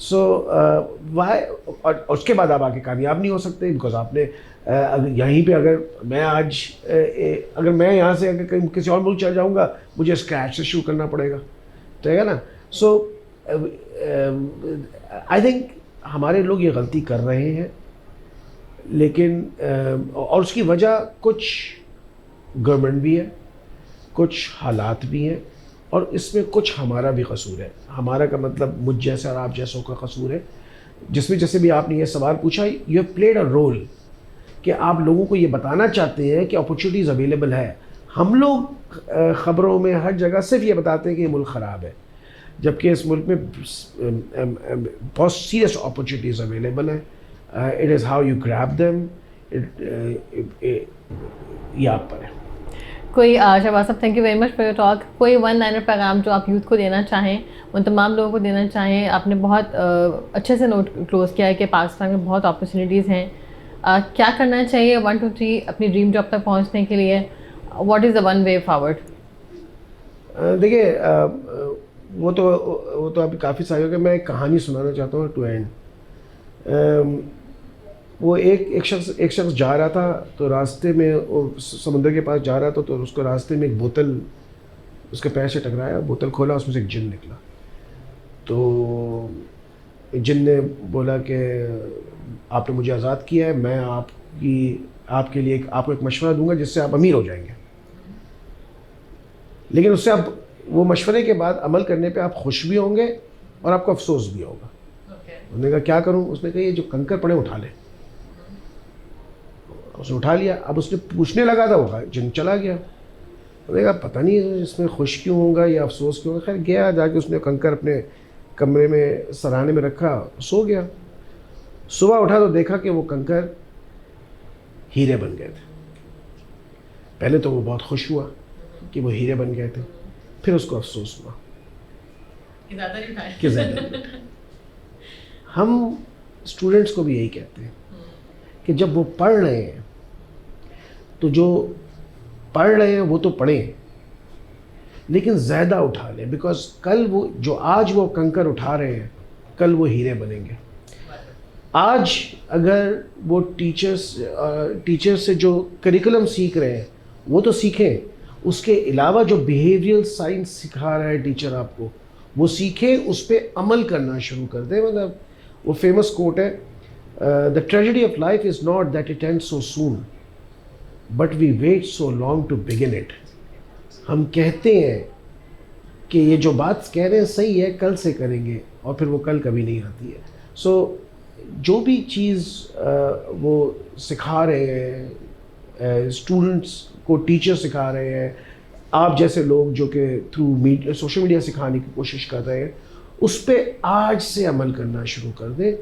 So why, اور اس کے بعد آپ آگے کامیاب نہیں ہو سکتے, بیکاز آپ نے یہیں پہ اگر میں آج اگر میں یہاں سے اگر کسی اور ملک چل جاؤں گا مجھے اسکریچ سے شروع کرنا پڑے گا, ٹھیک ہے نا. سو آئی تھنک ہمارے لوگ یہ غلطی کر رہے ہیں, لیکن اور اس کی وجہ کچھ گورنمنٹ بھی ہے, کچھ حالات بھی ہیں, اور اس میں کچھ ہمارا بھی قصور ہے. ہمارا کا مطلب مجھ جیسا اور آپ جیسوں کا قصور ہے, جس میں جیسے بھی آپ نے یہ سوال پوچھا, you have played a role کہ آپ لوگوں کو یہ بتانا چاہتے ہیں کہ اپرچونیٹیز اویلیبل ہے. ہم لوگ خبروں میں ہر جگہ صرف یہ بتاتے ہیں کہ یہ ملک خراب ہے, جبکہ اس ملک میں بہت سیریس اپرچونیٹیز اویلیبل ہیں. It is how you grab them, یہ آپ پر ہے. کوئی شہباز صاحب, thank you very much for your talk. کوئی ون لائنر پیغام جو آپ یوتھ کو دینا چاہیں, ان تمام لوگوں کو دینا چاہیں. آپ نے بہت اچھے سے نوٹ کلوز کیا ہے کہ پاکستان میں بہت اپرچونیٹیز ہیں, کیا کرنا چاہیے 1 2 3 اپنی ڈریم جاب تک پہنچنے کے لیے, what is the one way forward? دیکھیے وہ تو ابھی کافی ساری ہو گئے. میں ایک کہانی سنانا چاہتا ہوں ٹو اینڈ. وہ ایک شخص جا رہا تھا, تو راستے میں سمندر کے پاس جا رہا تھا, تو اس کو راستے میں ایک بوتل اس کے پیر سے ٹکرایا. بوتل کھولا, اس میں سے ایک جن نکلا. تو جن نے بولا کہ آپ نے مجھے آزاد کیا ہے, میں آپ کے لیے آپ کو ایک مشورہ دوں گا جس سے آپ امیر ہو جائیں گے, لیکن اس سے آپ وہ مشورے کے بعد عمل کرنے پہ آپ خوش بھی ہوں گے اور آپ کو افسوس بھی ہوگا. انہوں نے کہا کیا کروں؟ اس نے کہا یہ جو کنکر پڑے اٹھا لے. اس نے اٹھا لیا. اب اس نے پوچھنے لگا تھا, وہ جن چلا گیا. انہوں نے کہا پتہ نہیں اس میں خوش کیوں ہوگا یا افسوس کیوں ہوگا. خیر گیا, جا کے اس نے کنکر اپنے کمرے میں سراہانے میں رکھا, سو گیا. صبح اٹھا تو دیکھا کہ وہ کنکر ہیرے بن گئے تھے. پہلے تو وہ بہت خوش ہوا کہ وہ ہیرے بن گئے تھے, پھر اس کو افسوس ہوا کہ زیادہ نہیں. ہم اسٹوڈنٹس کو بھی یہی کہتے ہیں کہ جب وہ پڑھ رہے ہیں تو جو پڑھ رہے ہیں وہ تو پڑھیں, لیکن زیادہ اٹھا لیں, بیکاز کل وہ جو آج وہ کنکر اٹھا رہے ہیں کل وہ ہیرے بنیں گے. آج اگر وہ ٹیچر سے جو کریکولم سیکھ رہے ہیں وہ تو سیکھیں, اس کے علاوہ جو بیہیویئرل سائنس سکھا رہا ہے ٹیچر آپ کو وہ سیکھیں, اس پہ عمل کرنا شروع کر دیں. مطلب وہ فیمس کوٹ ہے, the tragedy of life is not that it ends so soon, but we wait so long to begin it. ہم کہتے ہیں کہ یہ جو بات کہہ رہے ہیں صحیح ہے, کل سے کریں گے, اور پھر وہ کل کبھی نہیں آتی ہے. سو جو بھی چیز وہ سکھا رہے ہیں, اسٹوڈنٹس کو ٹیچر سکھا رہے ہیں, آپ جیسے لوگ جو کہ تھرو سوشل میڈیا سکھانے کی کوشش کر رہے ہیں, اس پہ آج سے عمل کرنا شروع کر دیں,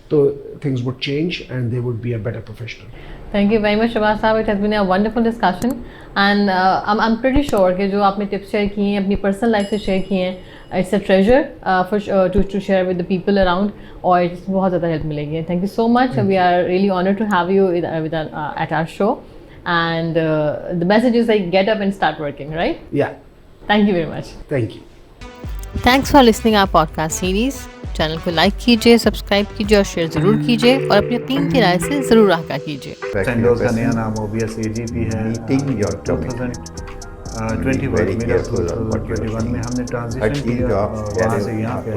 تو things would change and they would be a better professional. Thank you very much Shahbaz Saab. It has been a wonderful discussion and I'm pretty sure کہ جو آپ نے ٹپس شیئر کی ہیں اپنی پرسنل لائف سے شیئر کی ہیں, it's a treasure to share with the people around, اور بہت زیادہ ہیلپ ملے گی. Thank you so much. We are really honored to have you at our show, and the message is like get up and start working, right? Yeah. Thank you very much. Thank you. Thanks for listening our podcast series. Channel کو لائک کیجیے, سبسکرائب کیجیے اور شیئر ضرور کیجیے, اور اپنی قیمتی رائے سے ضرور آگاہ کیجیے. سینڈوز کا نیا نام OBS AGP ہے. 2021 میں ہم نے ٹرانزیشن کیا وہاں سے یہاں پہ.